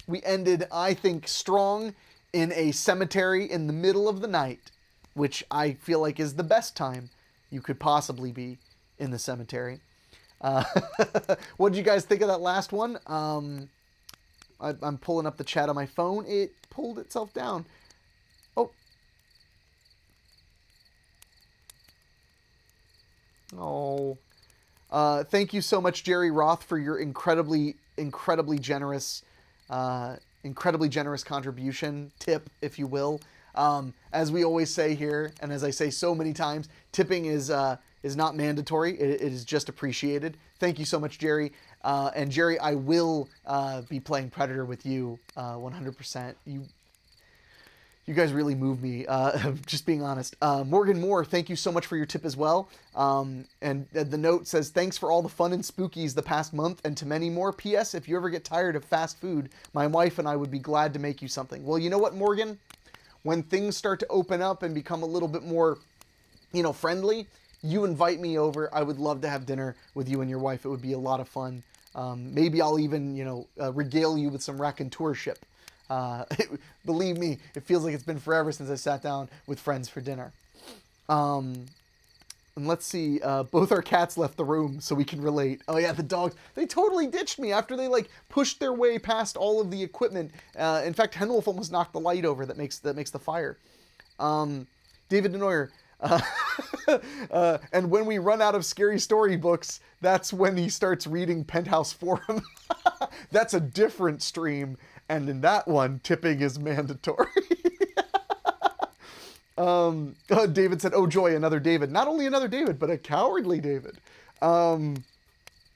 We ended, I think, strong in a cemetery in the middle of the night, which I feel like is the best time you could possibly be in the cemetery. What did you guys think of that last one? I'm pulling up the chat on my phone. It pulled itself down. Oh. Thank you so much, Jerry Roth, for your incredibly generous contribution, tip, if you will. As we always say here, and as I say so many times, tipping is not mandatory. It is just appreciated. Thank you so much, Jerry. And Jerry, I will be playing Predator with you 100%. You guys really move me, just being honest. Morgan Moore, thank you so much for your tip as well. And the note says, thanks for all the fun and spookies the past month and to many more. P.S. If you ever get tired of fast food, my wife and I would be glad to make you something. Well, you know what, Morgan? When things start to open up and become a little bit more, friendly, you invite me over. I would love to have dinner with you and your wife. It would be a lot of fun. Maybe I'll even, regale you with some raconteurship. Believe me, it feels like it's been forever since I sat down with friends for dinner. And let's see, both our cats left the room so we can relate. Oh yeah, the dogs, they totally ditched me after they pushed their way past all of the equipment. In fact, Henwolf almost knocked the light over that makes the fire. David Denoyer, and when we run out of scary story books, that's when he starts reading Penthouse Forum. That's a different stream. And in that one, tipping is mandatory. David said, oh joy, another David. Not only another David, but a cowardly David.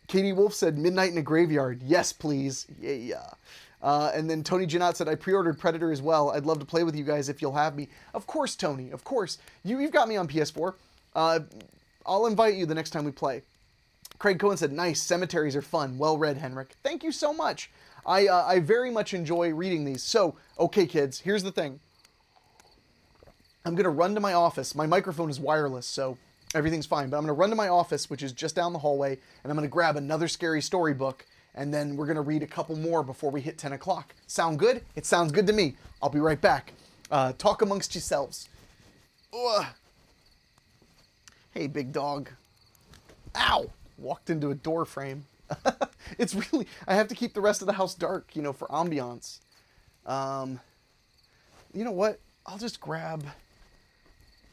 Katie Wolf said, midnight in a graveyard. Yes, please. Yeah. And then Tony Janot said, I pre-ordered Predator as well. I'd love to play with you guys if you'll have me. Of course, Tony. Of course. You've got me on PS4. I'll invite you the next time we play. Craig Cohen said, nice. Cemeteries are fun. Well read, Henrik. Thank you so much. I very much enjoy reading these. So, okay, kids, here's the thing. I'm going to run to my office. My microphone is wireless, so everything's fine. But I'm going to run to my office, which is just down the hallway, and I'm going to grab another scary storybook, and then we're going to read a couple more before we hit 10 o'clock. Sound good? It sounds good to me. I'll be right back. Talk amongst yourselves. Ugh. Hey, big dog. Ow! Walked into a door frame. It's really, I have to keep the rest of the house dark, for ambiance. You know what? I'll just grab,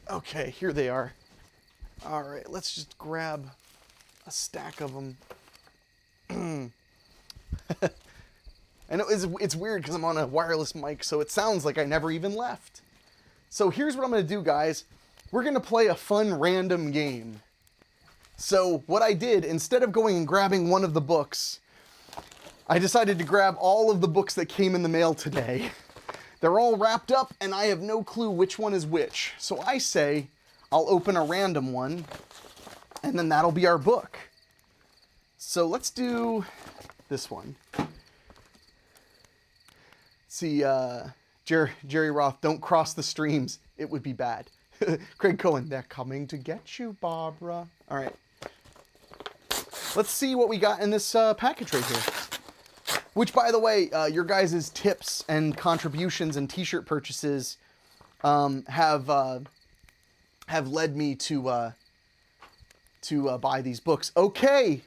okay, here they are. All right, let's just grab a stack of them. I know it's weird because I'm on a wireless mic, so it sounds like I never even left. So here's what I'm going to do, guys. We're going to play a fun random game. So what I did, instead of going and grabbing one of the books, I decided to grab all of the books that came in the mail today. They're all wrapped up, and I have no clue which one is which. So I say I'll open a random one, and then that'll be our book. So let's do this one. See, Jerry Roth, don't cross the streams. It would be bad. Craig Cohen, they're coming to get you, Barbara. All right. Let's see what we got in this package right here. Which, by the way, your guys' tips and contributions and T-shirt purchases have led me to buy these books. Okay,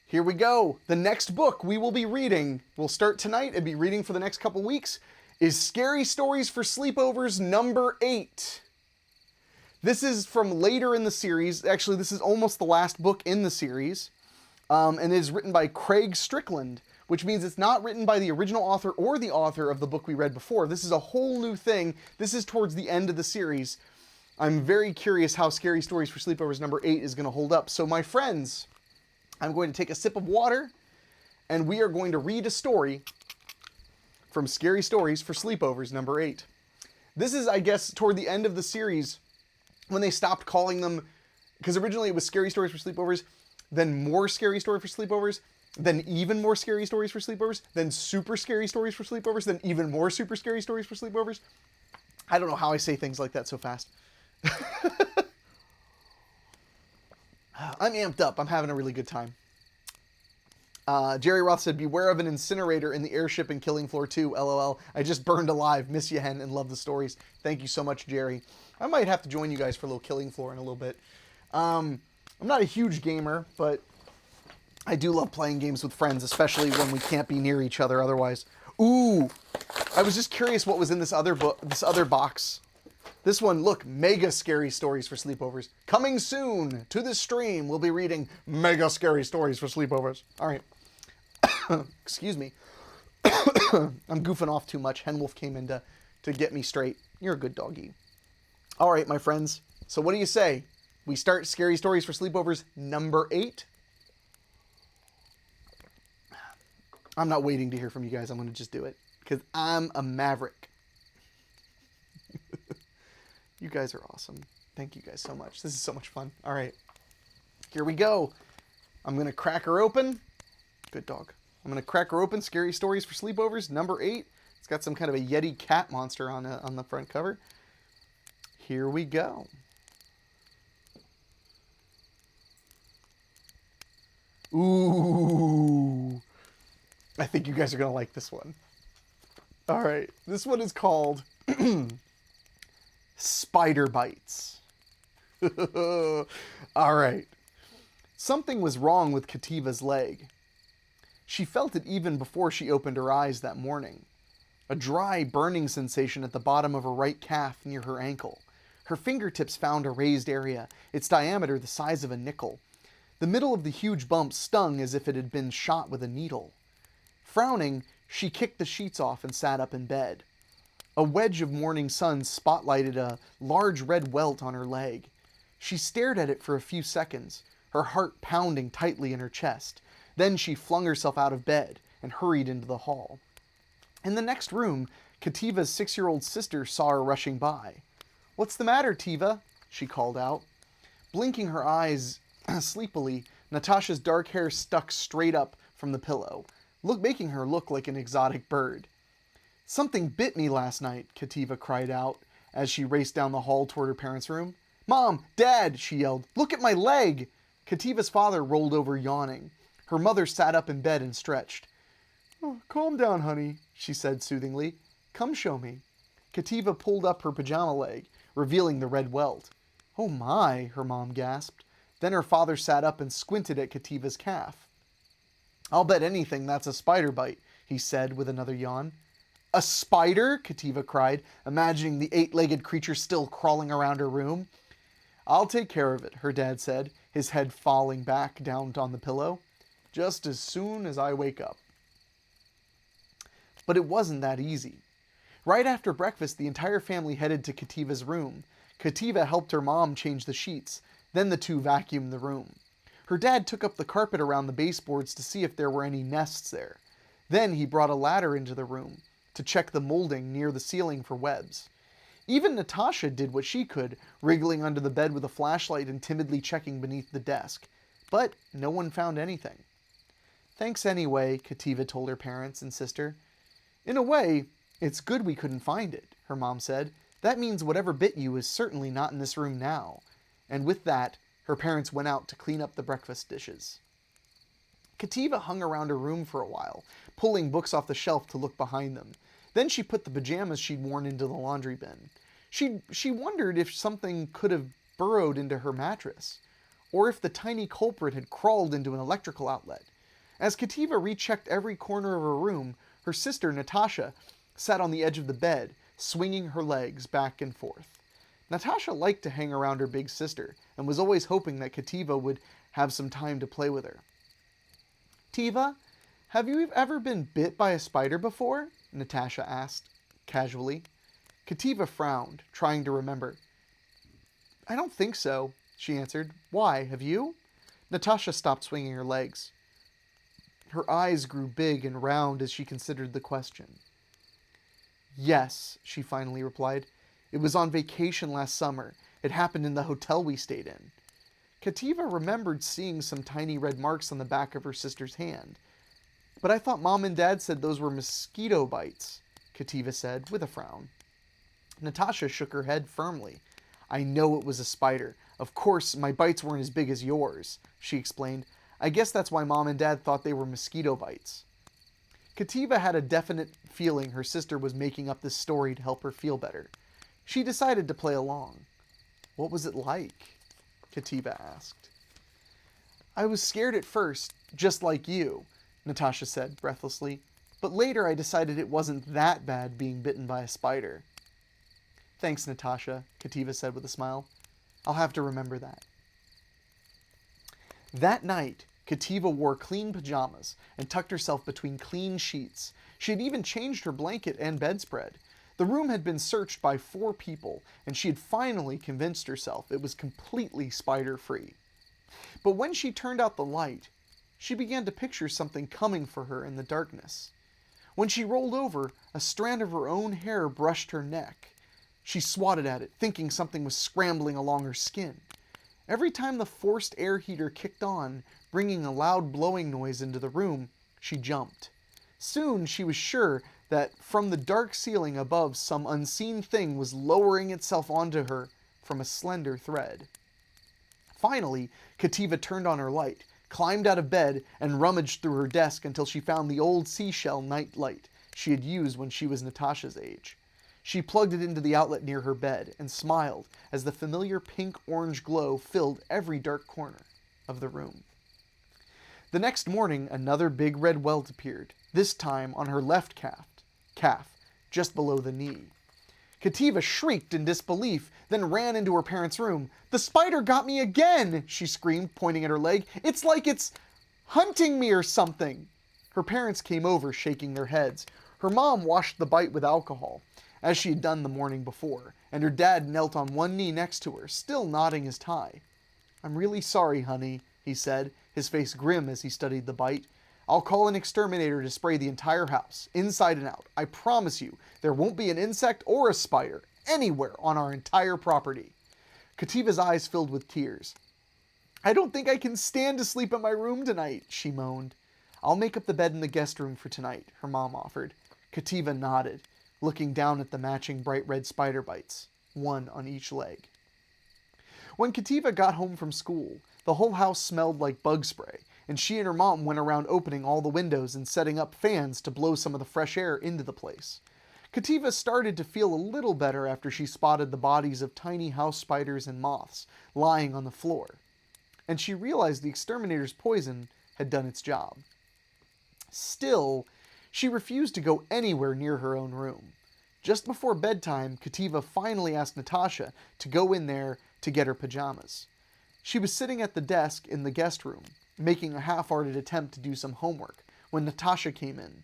here we go. The next book we will be reading, we'll start tonight and be reading for the next couple weeks, is Scary Stories for Sleepovers number 8. This is from later in the series. Actually, this is almost the last book in the series. And it is written by Craig Strickland, which means it's not written by the original author or the author of the book we read before. This is a whole new thing. This is towards the end of the series. I'm very curious how Scary Stories for Sleepovers number 8 is going to hold up. So my friends, I'm going to take a sip of water, and we are going to read a story from Scary Stories for Sleepovers number 8. This is, I guess, toward the end of the series when they stopped calling them, because originally it was Scary Stories for Sleepovers, then more Scary Story for Sleepovers, then even more Scary Stories for Sleepovers, then Super Scary Stories for Sleepovers, then even more Super Scary Stories for Sleepovers. I don't know how I say things like that so fast. I'm amped up. I'm having a really good time. Jerry Roth said, beware of an incinerator in the airship in Killing Floor 2, LOL. I just burned alive. Miss you, Hen, and love the stories. Thank you so much, Jerry. I might have to join you guys for a little Killing Floor in a little bit. I'm not a huge gamer, but I do love playing games with friends, especially when we can't be near each other otherwise. Ooh, I was just curious what was in this other book, this other box. This one, look, Mega Scary Stories for Sleepovers. Coming soon to this stream, we'll be reading Mega Scary Stories for Sleepovers. All right. Excuse me. I'm goofing off too much. Hen Wolf came in to get me straight. You're a good doggy. All right, my friends. So what do you say? We start Scary Stories for Sleepovers number 8. I'm not waiting to hear from you guys. I'm going to just do it because I'm a maverick. You guys are awesome. Thank you guys so much. This is so much fun. All right, here we go. I'm going to crack her open. Good dog. I'm going to crack her open. Scary Stories for Sleepovers number 8. It's got some kind of a Yeti cat monster on the front cover. Here we go. Ooh. I think you guys are going to like this one. All right. This one is called Spider Bites. All right. Something was wrong with Kativa's leg. She felt it even before she opened her eyes that morning. A dry, burning sensation at the bottom of her right calf near her ankle. Her fingertips found a raised area, its diameter the size of a nickel. The middle of the huge bump stung as if it had been shot with a needle. Frowning, she kicked the sheets off and sat up in bed. A wedge of morning sun spotlighted a large red welt on her leg. She stared at it for a few seconds, her heart pounding tightly in her chest. Then she flung herself out of bed and hurried into the hall. In the next room, Kativa's 6-year-old sister saw her rushing by. "What's the matter, Tiva?" she called out. Blinking her eyes sleepily, Natasha's dark hair stuck straight up from the pillow, making her look like an exotic bird. "Something bit me last night," Kativa cried out as she raced down the hall toward her parents' room. "Mom! Dad!" she yelled. "Look at my leg!" Kativa's father rolled over yawning. Her mother sat up in bed and stretched. "Oh, calm down, honey," she said soothingly. "Come show me." Kativa pulled up her pajama leg, revealing the red welt. "Oh my," her mom gasped. Then her father sat up and squinted at Kativa's calf. "I'll bet anything that's a spider bite," he said with another yawn. "A spider?" Kativa cried, imagining the 8-legged creature still crawling around her room. "I'll take care of it," her dad said, his head falling back down on the pillow. "Just as soon as I wake up." But it wasn't that easy. Right after breakfast, the entire family headed to Kativa's room. Kativa helped her mom change the sheets. Then the two vacuumed the room. Her dad took up the carpet around the baseboards to see if there were any nests there. Then he brought a ladder into the room to check the molding near the ceiling for webs. Even Natasha did what she could, wriggling under the bed with a flashlight and timidly checking beneath the desk. But no one found anything. Thanks anyway, Kativa told her parents and sister. In a way, it's good we couldn't find it, her mom said. That means whatever bit you is certainly not in this room now. And with that, her parents went out to clean up the breakfast dishes. Kativa hung around her room for a while, pulling books off the shelf to look behind them. Then she put the pajamas she'd worn into the laundry bin. She wondered if something could have burrowed into her mattress, or if the tiny culprit had crawled into an electrical outlet. As Kativa rechecked every corner of her room, her sister Natasha sat on the edge of the bed, swinging her legs back and forth. Natasha liked to hang around her big sister, and was always hoping that Kativa would have some time to play with her. Tiva, have you ever been bit by a spider before? Natasha asked, casually. Kativa frowned, trying to remember. I don't think so, she answered. Why, have you? Natasha stopped swinging her legs. Her eyes grew big and round as she considered the question. Yes, she finally replied. It was on vacation last summer. It happened in the hotel we stayed in. Kativa remembered seeing some tiny red marks on the back of her sister's hand. But I thought Mom and Dad said those were mosquito bites, Kativa said, with a frown. Natasha shook her head firmly. I know it was a spider. Of course, my bites weren't as big as yours, she explained. I guess that's why Mom and Dad thought they were mosquito bites. Kativa had a definite feeling her sister was making up this story to help her feel better. She decided to play along. What was it like? Kativa asked. I was scared at first, just like you, Natasha said breathlessly. But later I decided it wasn't that bad being bitten by a spider. Thanks, Natasha, Kativa said with a smile. I'll have to remember that. That night, Kativa wore clean pajamas and tucked herself between clean sheets. She had even changed her blanket and bedspread. The room had been searched by 4 people, and she had finally convinced herself it was completely spider-free. But when she turned out the light, she began to picture something coming for her in the darkness. When she rolled over, a strand of her own hair brushed her neck. She swatted at it, thinking something was scrambling along her skin. Every time the forced air heater kicked on, bringing a loud blowing noise into the room, she jumped. Soon she was sure that from the dark ceiling above some unseen thing was lowering itself onto her from a slender thread. Finally, Kativa turned on her light, climbed out of bed, and rummaged through her desk until she found the old seashell night light she had used when she was Natasha's age. She plugged it into the outlet near her bed and smiled as the familiar pink-orange glow filled every dark corner of the room. The next morning, another big red welt appeared, this time on her left calf, just below the knee. Kativa shrieked in disbelief, then ran into her parents' room. The spider got me again, she screamed, pointing at her leg. It's like it's hunting me or something. Her parents came over, shaking their heads. Her mom washed the bite with alcohol, as she had done the morning before, and her dad knelt on one knee next to her, still nodding his tie. I'm really sorry, honey, he said, his face grim as he studied the bite. I'll call an exterminator to spray the entire house, inside and out. I promise you, there won't be an insect or a spider anywhere on our entire property. Kativa's eyes filled with tears. I don't think I can stand to sleep in my room tonight, she moaned. I'll make up the bed in the guest room for tonight, her mom offered. Kativa nodded, looking down at the matching bright red spider bites, one on each leg. When Kativa got home from school, the whole house smelled like bug spray, and she and her mom went around opening all the windows and setting up fans to blow some of the fresh air into the place. Kativa started to feel a little better after she spotted the bodies of tiny house spiders and moths lying on the floor, and she realized the exterminator's poison had done its job. Still, she refused to go anywhere near her own room. Just before bedtime, Kativa finally asked Natasha to go in there to get her pajamas. She was sitting at the desk in the guest room, making a half-hearted attempt to do some homework, when Natasha came in.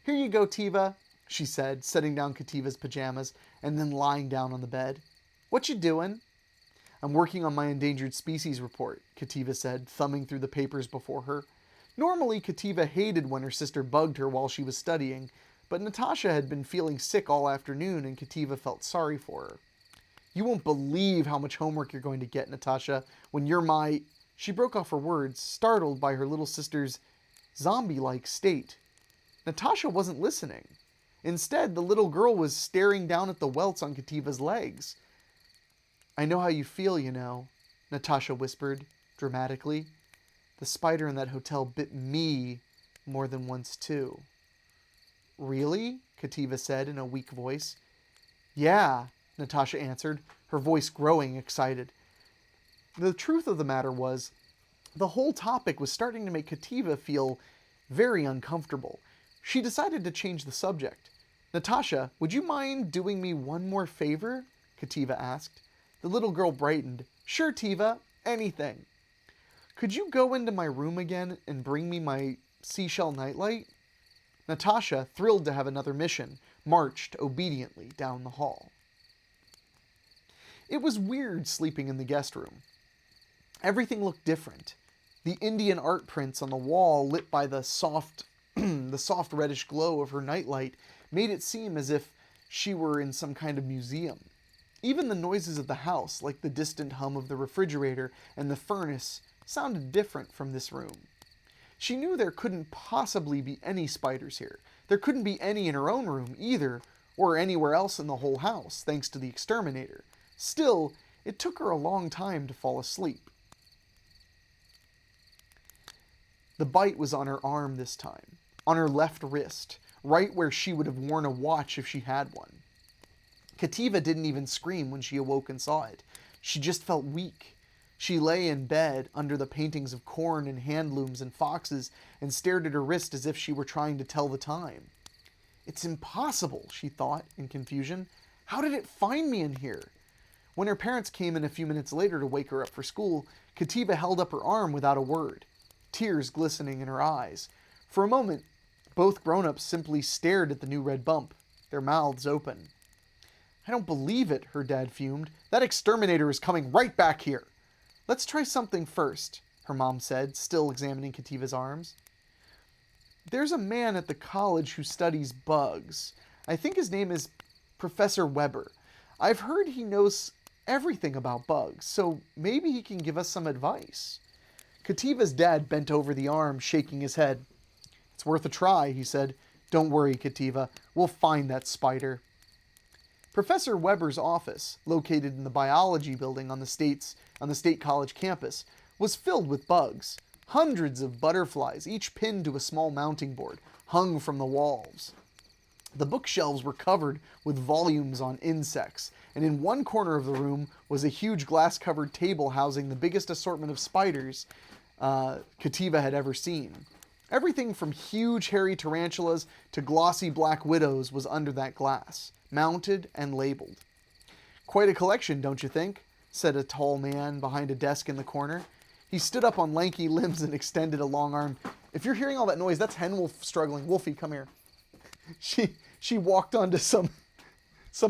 Here you go, Tiva, she said, setting down Kativa's pajamas and then lying down on the bed. What you doing? I'm working on my endangered species report, Kativa said, thumbing through the papers before her. Normally, Kativa hated when her sister bugged her while she was studying, but Natasha had been feeling sick all afternoon and Kativa felt sorry for her. You won't believe how much homework you're going to get, Natasha, when you're my... She broke off her words, startled by her little sister's zombie-like state. Natasha wasn't listening. Instead, the little girl was staring down at the welts on Kativa's legs. "I know how you feel, you know," Natasha whispered, dramatically. "The spider in that hotel bit me more than once, too." "Really?" Kativa said in a weak voice. "Yeah," Natasha answered, her voice growing excited. The truth of the matter was, the whole topic was starting to make Kativa feel very uncomfortable. She decided to change the subject. "Natasha, would you mind doing me one more favor?" Kativa asked. The little girl brightened. "Sure, Tiva, anything." "Could you go into my room again and bring me my seashell nightlight?" Natasha, thrilled to have another mission, marched obediently down the hall. It was weird sleeping in the guest room. Everything looked different. The Indian art prints on the wall, lit by the soft reddish glow of her nightlight, made it seem as if she were in some kind of museum. Even the noises of the house, like the distant hum of the refrigerator and the furnace, sounded different from this room. She knew there couldn't possibly be any spiders here. There couldn't be any in her own room either, or anywhere else in the whole house, thanks to the exterminator. Still, it took her a long time to fall asleep. The bite was on her arm this time, on her left wrist, right where she would have worn a watch if she had one. Kativa didn't even scream when she awoke and saw it. She just felt weak. She lay in bed under the paintings of corn and hand looms and foxes and stared at her wrist as if she were trying to tell the time. "It's impossible," she thought in confusion. "How did it find me in here?" When her parents came in a few minutes later to wake her up for school, Kativa held up her arm without a word, tears glistening in her eyes. For a moment, both grown-ups simply stared at the new red bump, their mouths open. "I don't believe it," her dad fumed. "That exterminator is coming right back here." "Let's try something first," her mom said, still examining Kativa's arms. "There's a man at the college who studies bugs. I think his name is Professor Weber. I've heard he knows everything about bugs, so maybe he can give us some advice." Kativa's dad bent over the arm, shaking his head. "It's worth a try," he said. "Don't worry, Kativa. We'll find that spider." Professor Weber's office, located in the biology building on the State College campus, was filled with bugs. Hundreds of butterflies, each pinned to a small mounting board, hung from the walls. The bookshelves were covered with volumes on insects, and in one corner of the room was a huge glass-covered table housing the biggest assortment of spiders Kativa had ever seen. Everything from huge hairy tarantulas to glossy black widows was under that glass, mounted and labeled. "Quite a collection, don't you think?" said a tall man behind a desk in the corner. He stood up on lanky limbs and extended a long arm. "If you're hearing all that noise, that's Hen Wolf struggling. Wolfie, come here." She walked onto some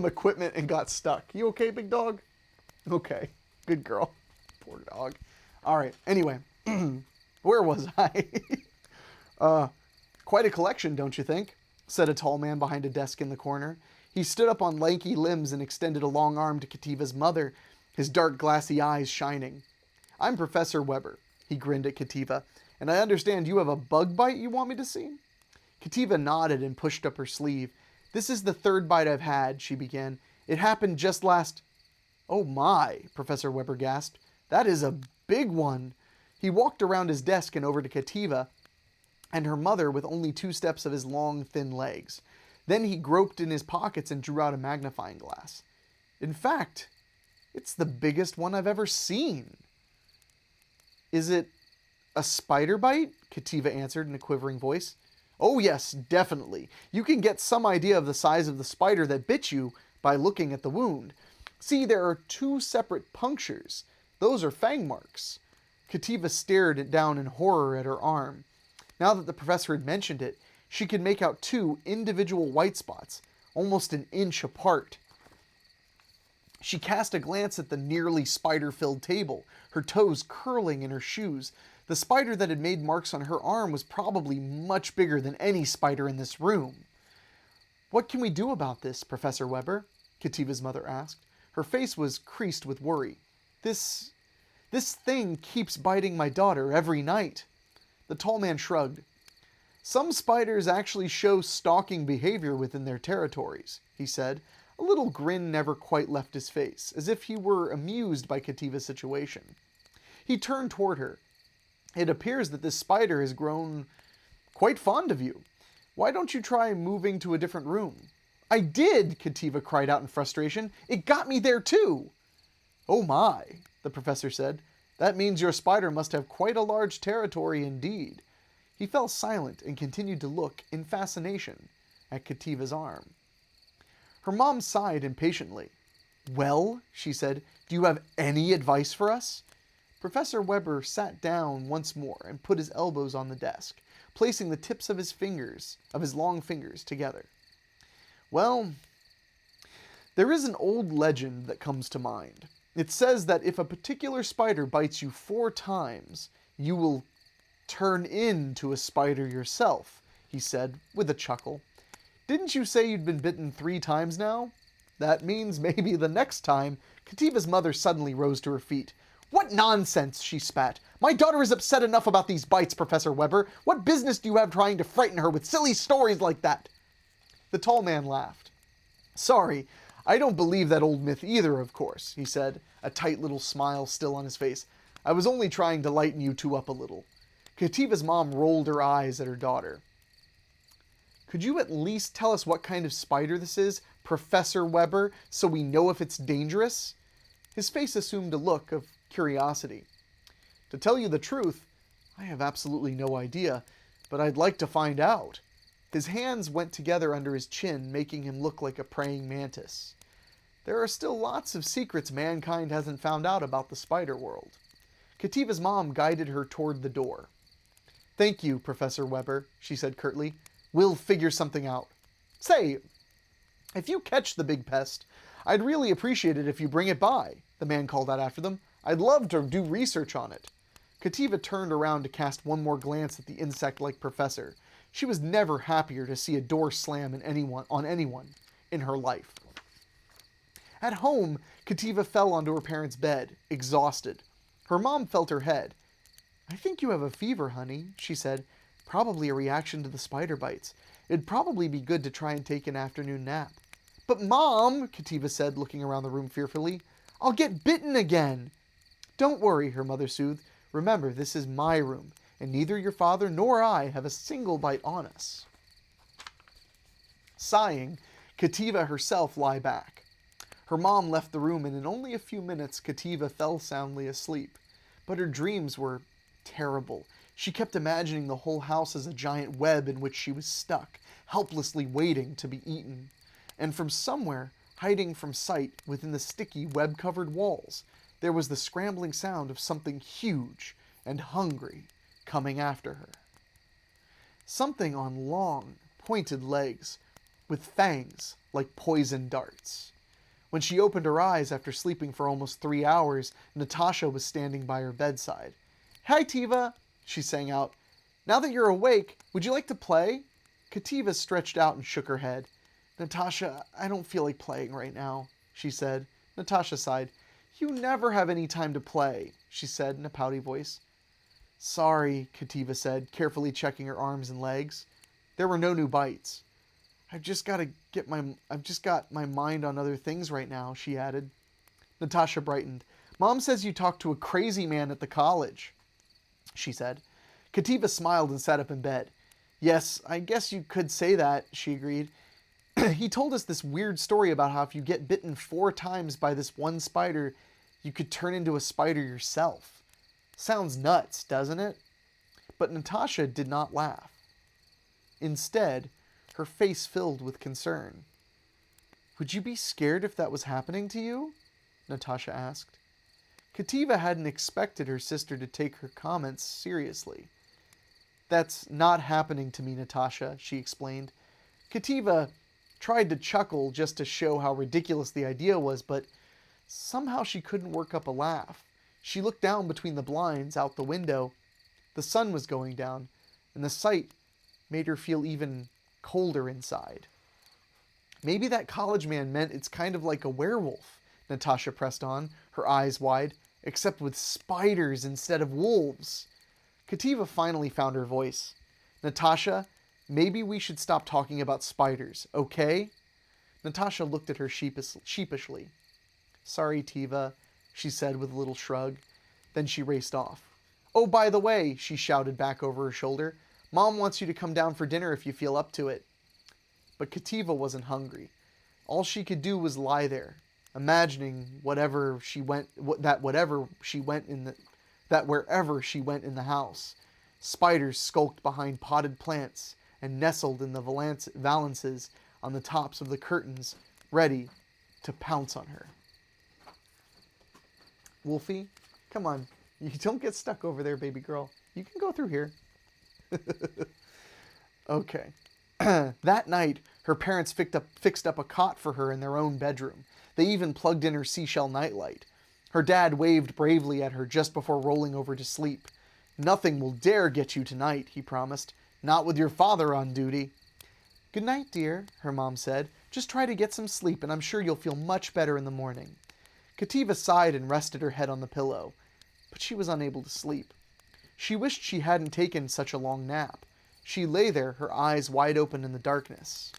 equipment and got stuck. "You okay, big dog?" "Okay, good girl." Poor dog. All right, anyway, where was I? "Quite a collection, don't you think?" said a tall man behind a desk in the corner. He stood up on lanky limbs and extended a long arm to Kativa's mother, his dark glassy eyes shining. "I'm Professor Weber," he grinned at Kativa, "and I understand you have a bug bite you want me to see?" Kativa nodded and pushed up her sleeve. "This is the third bite I've had," she began. "It happened just last—" "Oh my," Professor Weber gasped. "That is a big one." He walked around his desk and over to Kativa and her mother with only 2 steps of his long, thin legs. Then he groped in his pockets and drew out a magnifying glass. "In fact, it's the biggest one I've ever seen." "Is it a spider bite?" Kativa answered in a quivering voice. "Oh yes, definitely. You can get some idea of the size of the spider that bit you by looking at the wound. See, there are 2 separate punctures. Those are fang marks." Kativa stared down in horror at her arm. Now that the professor had mentioned it, she could make out 2 individual white spots, almost an inch apart. She cast a glance at the nearly spider-filled table, her toes curling in her shoes. The spider that had made marks on her arm was probably much bigger than any spider in this room. "What can we do about this, Professor Weber?" Kativa's mother asked. Her face was creased with worry. This thing keeps biting my daughter every night." The tall man shrugged. Some spiders actually show stalking behavior within their territories, he said. A little grin never quite left his face, as if he were amused by Kativa's situation. He turned toward her. It appears that this spider has grown quite fond of you. Why don't you try moving to a different room? I did, Kativa cried out in frustration. It got me there too. Oh my, the professor said. That means your spider must have quite a large territory indeed. He fell silent and continued to look in fascination at Kativa's arm. Her mom sighed impatiently. Well, she said, do you have any advice for us? Professor Weber sat down once more and put his elbows on the desk, placing the tips of his long fingers together. Well, there is an old legend that comes to mind. It says that if a particular spider bites you 4 times, you will turn into a spider yourself, he said with a chuckle. Didn't you say you'd been bitten 3 times now? That means maybe the next time. Kativa's mother suddenly rose to her feet. What nonsense, she spat. My daughter is upset enough about these bites, Professor Weber. What business do you have trying to frighten her with silly stories like that? The tall man laughed. Sorry, I don't believe that old myth either, of course, he said, a tight little smile still on his face. I was only trying to lighten you two up a little. Kativa's mom rolled her eyes at her daughter. Could you at least tell us what kind of spider this is, Professor Weber, so we know if it's dangerous? His face assumed a look of curiosity. To tell you the truth, I have absolutely no idea, but I'd like to find out. His hands went together under his chin, making him look like a praying mantis. There are still lots of secrets mankind hasn't found out about the spider world. Kativa's mom guided her toward the door. Thank you, Professor Weber, she said curtly. We'll figure something out. Say, if you catch the big pest, I'd really appreciate it if you bring it by, the man called out after them. I'd love to do research on it. Kativa turned around to cast one more glance at the insect-like professor. She was never happier to see a door slam on anyone in her life. At home, Kativa fell onto her parents' bed, exhausted. Her mom felt her head. I think you have a fever, honey, she said. Probably a reaction to the spider bites. It'd probably be good to try and take an afternoon nap. But Mom, Kativa said, looking around the room fearfully, I'll get bitten again. Don't worry, her mother soothed. Remember, this is my room, and neither your father nor I have a single bite on us. Sighing, Kativa herself lay back. Her mom left the room, and in only a few minutes, Kativa fell soundly asleep. But her dreams were terrible. She kept imagining the whole house as a giant web in which she was stuck, helplessly waiting to be eaten. And from somewhere, hiding from sight within the sticky, web-covered walls, there was the scrambling sound of something huge and hungry coming after her. Something on long, pointed legs, with fangs like poison darts. When she opened her eyes after sleeping for almost 3 hours, Natasha was standing by her bedside. Hi, Tiva, she sang out. Now that you're awake, would you like to play? Kativa stretched out and shook her head. Natasha, I don't feel like playing right now, she said. Natasha sighed. You never have any time to play, she said in a pouty voice. Sorry, Kativa said, carefully checking her arms and legs. There were no new bites. I've just got my mind on other things right now, she added. Natasha brightened. Mom says you talked to a crazy man at the college, she said. Kativa smiled and sat up in bed. Yes, I guess you could say that, she agreed. He told us this weird story about how if you get bitten 4 times by this one spider, you could turn into a spider yourself. Sounds nuts, doesn't it? But Natasha did not laugh. Instead, her face filled with concern. Would you be scared if that was happening to you? Natasha asked. Kativa hadn't expected her sister to take her comments seriously. That's not happening to me, Natasha, she explained. Kativa tried to chuckle just to show how ridiculous the idea was, but somehow she couldn't work up a laugh. She looked down between the blinds out the window. The sun was going down, and the sight made her feel even colder inside. Maybe that college man meant it's kind of like a werewolf, Natasha pressed on, her eyes wide, except with spiders instead of wolves. Kativa finally found her voice. Natasha, Maybe we should stop talking about spiders, okay? Natasha looked at her sheepishly. Sorry, Tiva, she said with a little shrug. Then she raced off. Oh, by the way, she shouted back over her shoulder, Mom wants you to come down for dinner if you feel up to it. But Cativa wasn't hungry. All she could do was lie there, imagining wherever she went in the house, spiders skulked behind potted plants and nestled in the valances on the tops of the curtains, ready to pounce on her. Wolfie, come on. You don't get stuck over there, baby girl. You can go through here. Okay. That night, her parents fixed up a cot for her in their own bedroom. They even plugged in her seashell nightlight. Her dad waved bravely at her just before rolling over to sleep. Nothing will dare get you tonight, he promised. Not with your father on duty. Good night, dear, her mom said. Just try to get some sleep, and I'm sure you'll feel much better in the morning. Cativa sighed and rested her head on the pillow, but she was unable to sleep. She wished she hadn't taken such a long nap. She lay there, her eyes wide open in the darkness.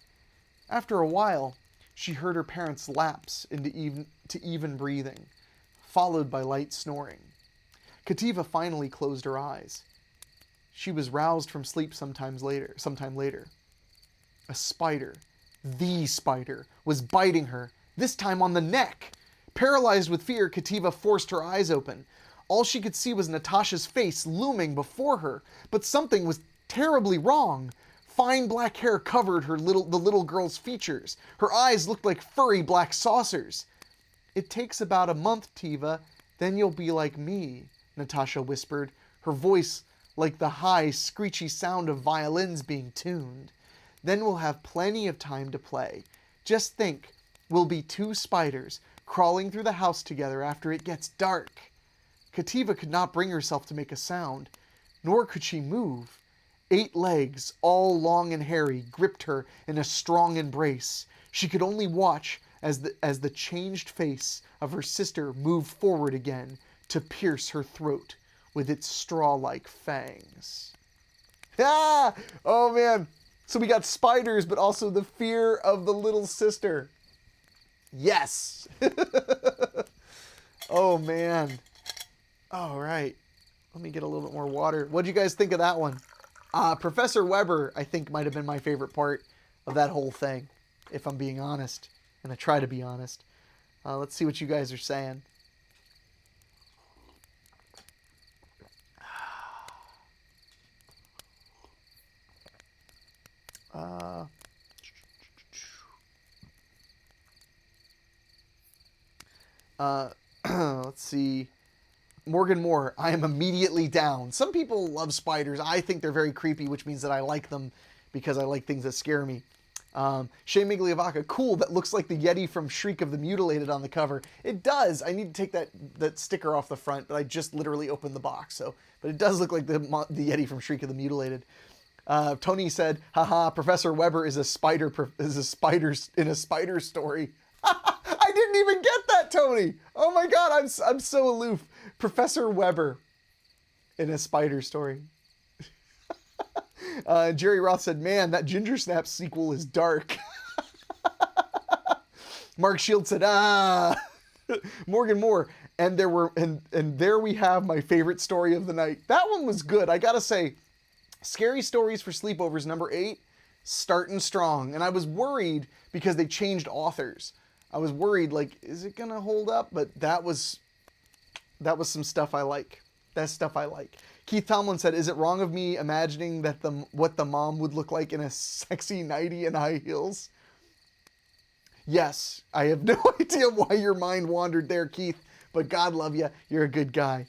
After a while, she heard her parents lapse into even breathing, followed by light snoring. Cativa finally closed her eyes. She was roused from sleep sometime later. A spider, the spider, was biting her, this time on the neck. Paralyzed with fear, Cativa forced her eyes open. All she could see was Natasha's face looming before her, but something was terribly wrong. Fine black hair covered the little girl's features. Her eyes looked like furry black saucers. It takes about a month, Tiva, then you'll be like me, Natasha whispered, her voice like the high, screechy sound of violins being tuned. Then we'll have plenty of time to play. Just think, we'll be two spiders crawling through the house together after it gets dark. Cativa could not bring herself to make a sound, nor could she move. 8 legs, all long and hairy, gripped her in a strong embrace. She could only watch as the changed face of her sister moved forward again to pierce her throat with its straw-like fangs. Ah! Oh man! So we got spiders, but also the fear of the little sister. Yes! Oh man. All right. Let me get a little bit more water. What do you guys think of that one? Professor Weber, I think, might have been my favorite part of that whole thing, if I'm being honest. And I try to be honest. Let's see what you guys are saying. Let's see. Morgan Moore, I am immediately down. Some people love spiders. I think they're very creepy, which means that I like them because I like things that scare me. Shea Migliavaca, cool, that looks like the Yeti from Shriek of the Mutilated on the cover. It does. I need to take that sticker off the front, but I just literally opened the box. But it does look like the Yeti from Shriek of the Mutilated. Tony said, haha, Professor Weber is a spider in a spider story. I didn't even get that, Tony. Oh my God, I'm so aloof. Professor Weber in a spider story. Jerry Roth said, man, that Ginger Snaps sequel is dark. Mark Shield said, Morgan Moore. And there we have my favorite story of the night. That one was good. I gotta say, Scary Stories for Sleepovers number 8, starting strong. And I was worried because they changed authors. I was worried, like, is it gonna hold up? But that was some stuff I like. That's stuff I like. Keith Tomlin said, is it wrong of me imagining that what the mom would look like in a sexy nightie and high heels? Yes, I have no idea why your mind wandered there, Keith, but God love you. You're a good guy.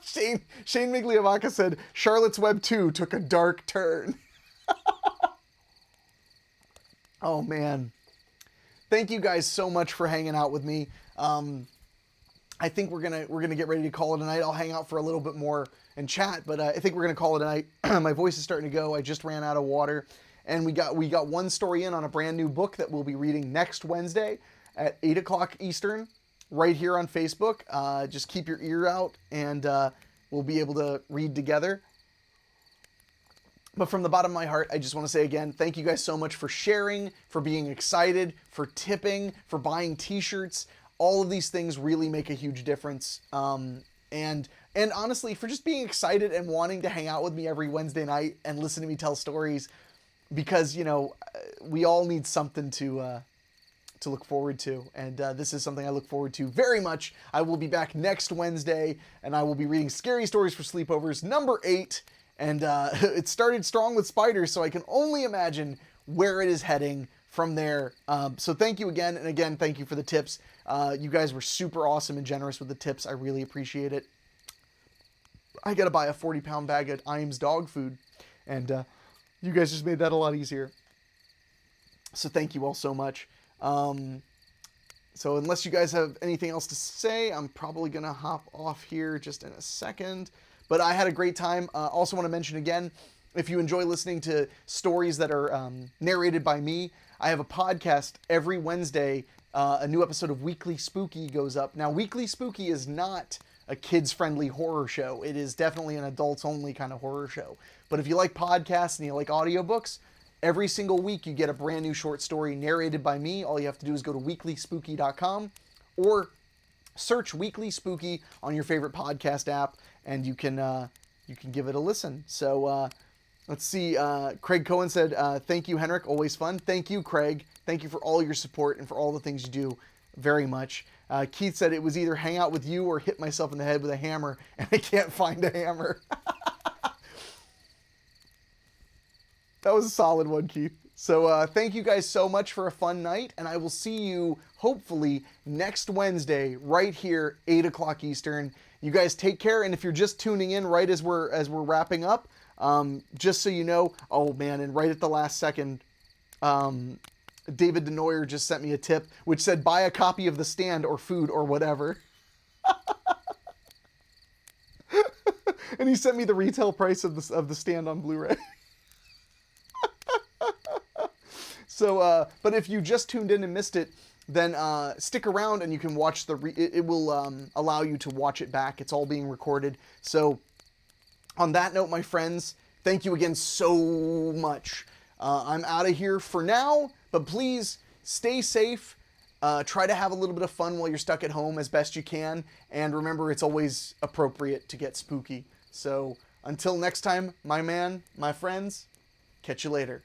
Shane Migliavaca said, Charlotte's Web 2 took a dark turn. Oh, man. Thank you guys so much for hanging out with me. I think we're gonna get ready to call it a night. I'll hang out for a little bit more and chat, but I think we're gonna call it a night. My voice is starting to go. I just ran out of water, and we got one story in on a brand new book that we'll be reading next Wednesday at 8 o'clock Eastern, right here on Facebook. Just keep your ear out, and we'll be able to read together. But from the bottom of my heart, I just want to say again, thank you guys so much for sharing, for being excited, for tipping, for buying t-shirts. All of these things really make a huge difference. And honestly, for just being excited and wanting to hang out with me every Wednesday night and listen to me tell stories, because, we all need something to look forward to. And this is something I look forward to very much. I will be back next Wednesday, and I will be reading Scary Stories for Sleepovers number 8. And it started strong with spiders, so I can only imagine where it is heading from there. So thank you again, and again, thank you for the tips. You guys were super awesome and generous with the tips. I really appreciate it. I gotta buy a 40-pound bag of Iams dog food, and you guys just made that a lot easier. So thank you all so much. So unless you guys have anything else to say, I'm probably gonna hop off here just in a second. But I had a great time. Also want to mention again, if you enjoy listening to stories that are narrated by me, I have a podcast every Wednesday. A new episode of Weekly Spooky goes up. Now, Weekly Spooky is not a kids-friendly horror show. It is definitely an adults-only kind of horror show. But if you like podcasts and you like audiobooks, every single week you get a brand new short story narrated by me. All you have to do is go to weeklyspooky.com or search Weekly Spooky on your favorite podcast app, and you can give it a listen. So let's see. Craig Cohen said, "Thank you, Henrik. Always fun." Thank you, Craig. Thank you for all your support and for all the things you do very much. Keith said it was either hang out with you or hit myself in the head with a hammer, and I can't find a hammer. That was a solid one, Keith. So thank you guys so much for a fun night, and I will see you hopefully next Wednesday right here, 8 o'clock Eastern. You guys take care, and if you're just tuning in right as we're wrapping up, just so you know, oh man, and right at the last second, David DeNoyer just sent me a tip which said buy a copy of The Stand or Food or whatever. And he sent me the retail price of the Stand on Blu-ray. So, but if you just tuned in and missed it, then stick around and you can watch it will allow you to watch it back. It's all being recorded. So on that note, my friends, thank you again so much. I'm out of here for now, but please stay safe. Try to have a little bit of fun while you're stuck at home as best you can. And remember, it's always appropriate to get spooky. So until next time, my friends, catch you later.